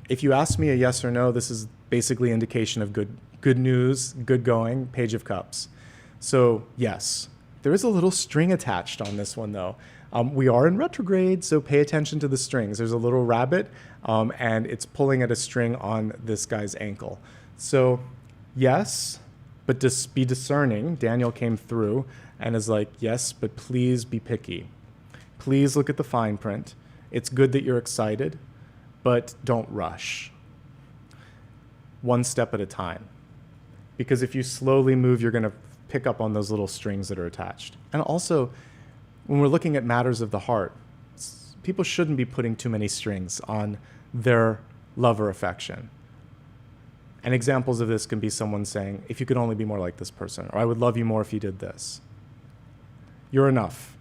If you ask me a yes or no, this is basically indication of good news, good going, Page of Cups. So yes, there is a little string attached on this one though. We are in retrograde, so pay attention to the strings. There's a little rabbit, and it's pulling at a string on this guy's ankle. So yes, but just be discerning. Daniel came through and is like, yes, but please be picky. Please look at the fine print. It's good that you're excited, but don't rush. One step at a time. Because if you slowly move, you're going to pick up on those little strings that are attached. And also, when we're looking at matters of the heart, people shouldn't be putting too many strings on their love or affection. And examples of this can be someone saying, if you could only be more like this person, or I would love you more if you did this. You're enough.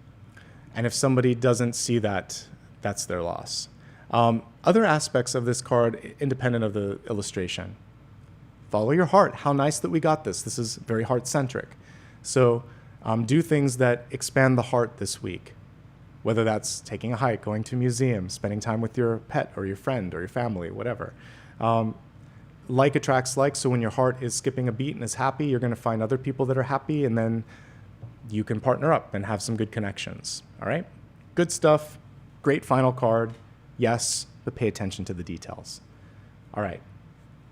And if somebody doesn't see that, that's their loss. Other aspects of this card, independent of the illustration. Follow your heart. How nice that we got this. This is very heart-centric. So do things that expand the heart this week, whether that's taking a hike, going to a museum, spending time with your pet or your friend or your family, whatever. Like attracts like, so when your heart is skipping a beat and is happy, you're going to find other people that are happy, and then you can partner up and have some good connections. All right? Good stuff. Great final card. Yes, but pay attention to the details. All right.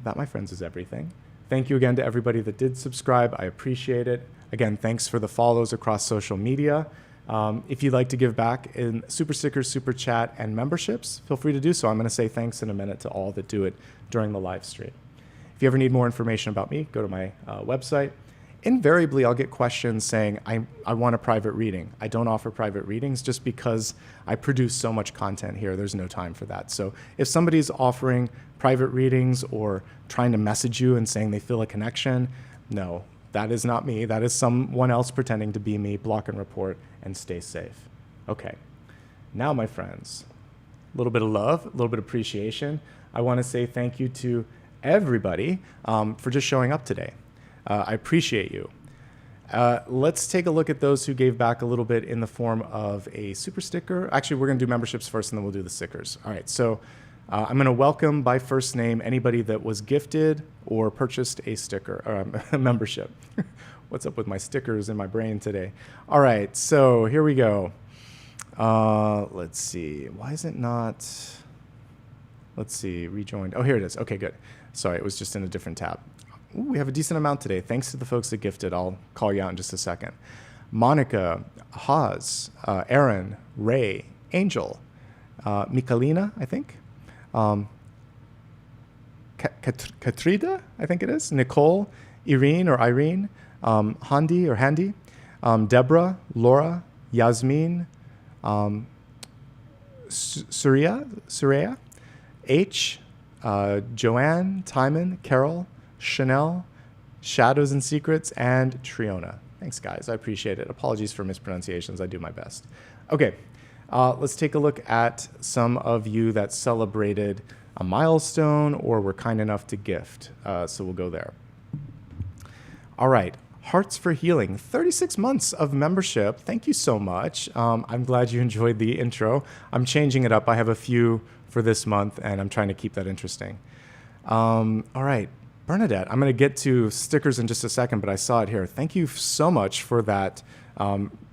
That, my friends, is everything. Thank you again to everybody that did subscribe. I appreciate it. Again, thanks for the follows across social media. If you'd like to give back in super stickers, super chat, and memberships, feel free to do so. I'm going to say thanks in a minute to all that do it during the live stream. If you ever need more information about me, go to my website. Invariably, I'll get questions saying, I want a private reading. I don't offer private readings just because I produce so much content here. There's no time for that. So if somebody's offering private readings or trying to message you and saying they feel a connection, no, that is not me. That is someone else pretending to be me. Block and report and stay safe. Okay. Now, my friends, a little bit of love, a little bit of appreciation. I want to say thank you to everybody for just showing up today. I appreciate you. Let's take a look at those who gave back a little bit in the form of a super sticker. Actually, we're going to do memberships first, and then we'll do the stickers. All right, so I'm going to welcome by first name anybody that was gifted or purchased a sticker or a membership. What's up with my stickers in my brain today? All right, so here we go. Let's see. Why is it not? Let's see. Rejoined. Oh, here it is. Okay, good. Sorry, it was just in a different tab. Ooh, we have a decent amount today. Thanks to the folks that gifted. I'll call you out in just a second. Monica, Haz, Aaron, Ray, Angel, Michalina, I think. Katrida, I think it is. Nicole, Irene, Handy, Deborah, Laura, Yasmin, Surya, H, Joanne, Timon, Carol, Chanel, Shadows and Secrets, and Triona. Thanks, guys. I appreciate it. Apologies for mispronunciations. I do my best. Okay, let's take a look at some of you that celebrated a milestone or were kind enough to gift. So we'll go there. All right. Hearts for Healing, 36 months of membership. Thank you so much. I'm glad you enjoyed the intro. I'm changing it up. I have a few for this month, and I'm trying to keep that interesting. All right. Bernadette, I'm going to get to stickers in just a second, but I saw it here. Thank you so much for that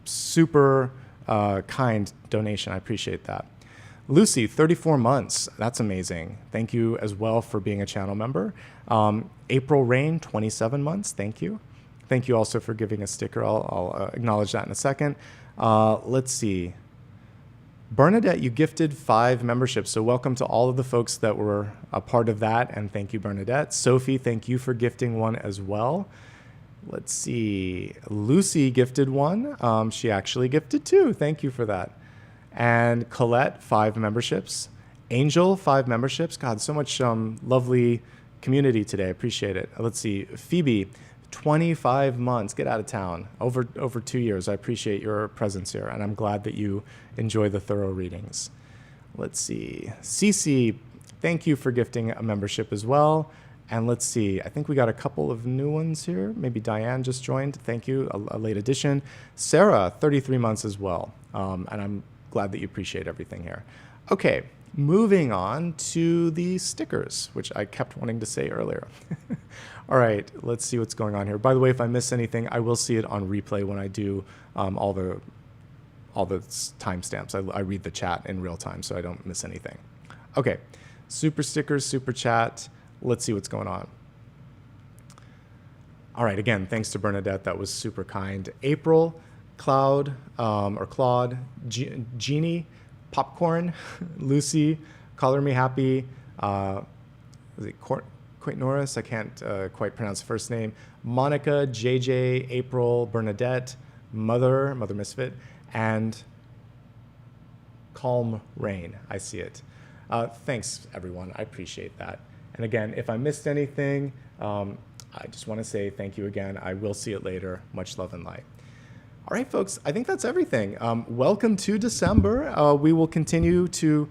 super kind donation. I appreciate that. Lucy, 34 months. That's amazing. Thank you as well for being a channel member. April Rain, 27 months. Thank you. Thank you also for giving a sticker. I'll acknowledge that in a second. Let's see. Bernadette, you gifted 5 memberships. So welcome to all of the folks that were a part of that. And thank you, Bernadette. Sophie, thank you for gifting one as well. Let's see. Lucy gifted one. She actually gifted 2. Thank you for that. And Colette, 5 memberships. Angel, 5 memberships. God, so much lovely community today. Appreciate it. Let's see. Phoebe, 25 months. Get out of town. Over 2 years. I appreciate your presence here, and I'm glad that you enjoy the thorough readings. Let's see. Cece, thank you for gifting a membership as well. And let's see. I think we got a couple of new ones here. Maybe Diane just joined. Thank you. A late addition. Sarah, 33 months as well. And I'm glad that you appreciate everything here. Okay, moving on to the stickers, which I kept wanting to say earlier. All right, let's see what's going on here. By the way, if I miss anything, I will see it on replay when I do all the timestamps. I read the chat in real time, so I don't miss anything. Okay, super stickers, super chat. Let's see what's going on. All right, again, thanks to Bernadette. That was super kind. April, Claude, Jeannie, Popcorn, Lucy, Color Me Happy, was it Quite Norris? I can't quite pronounce the first name. Monica, JJ, April, Bernadette, Mother Misfit, and Calm Rain. I see it. Thanks, everyone. I appreciate that. And again, if I missed anything, I just want to say thank you again. I will see it later. Much love and light. All right, folks, I think that's everything. Welcome to December. We will continue to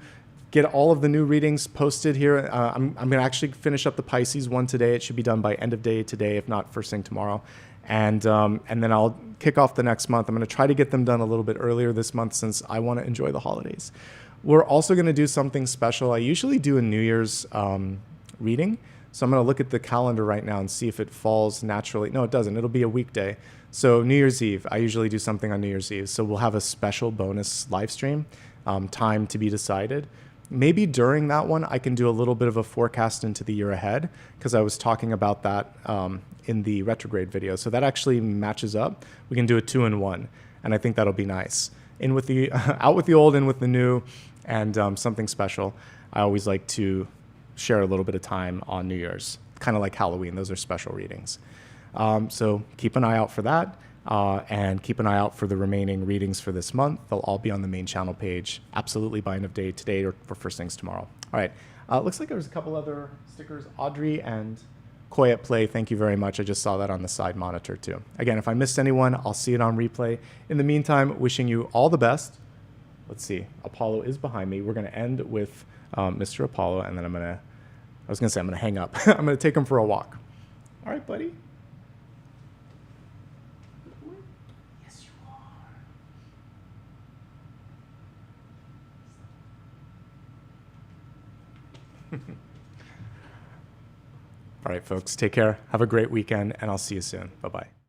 get all of the new readings posted here. I'm going to actually finish up the Pisces one today. It should be done by end of day today, if not first thing tomorrow. And then I'll kick off the next month. I'm going to try to get them done a little bit earlier this month since I want to enjoy the holidays. We're also going to do something special. I usually do a New Year's reading. So I'm going to look at the calendar right now and see if it falls naturally. No, it doesn't. It'll be a weekday. So New Year's Eve, I usually do something on New Year's Eve. So we'll have a special bonus live stream, time to be decided. Maybe during that one, I can do a little bit of a forecast into the year ahead because I was talking about that in the retrograde video. So that actually matches up. We can do a 2-in-1, and I think that'll be nice. In with the out with the old, in with the new, and something special. I always like to share a little bit of time on New Year's, kind of like Halloween. Those are special readings. So keep an eye out for that, and keep an eye out for the remaining readings for this month. They'll all be on the main channel page, absolutely by end of day today or for first things tomorrow. All right, looks like there's a couple other stickers. Audrey and Koi at Play, thank you very much. I just saw that on the side monitor too. Again, if I missed anyone, I'll see it on replay. In the meantime, wishing you all the best. Let's see, Apollo is behind me. We're gonna end with Mr. Apollo, and then I'm gonna hang up. I'm gonna take him for a walk. All right, buddy. Yes, you are. All right, folks, take care. Have a great weekend, and I'll see you soon. Bye-bye.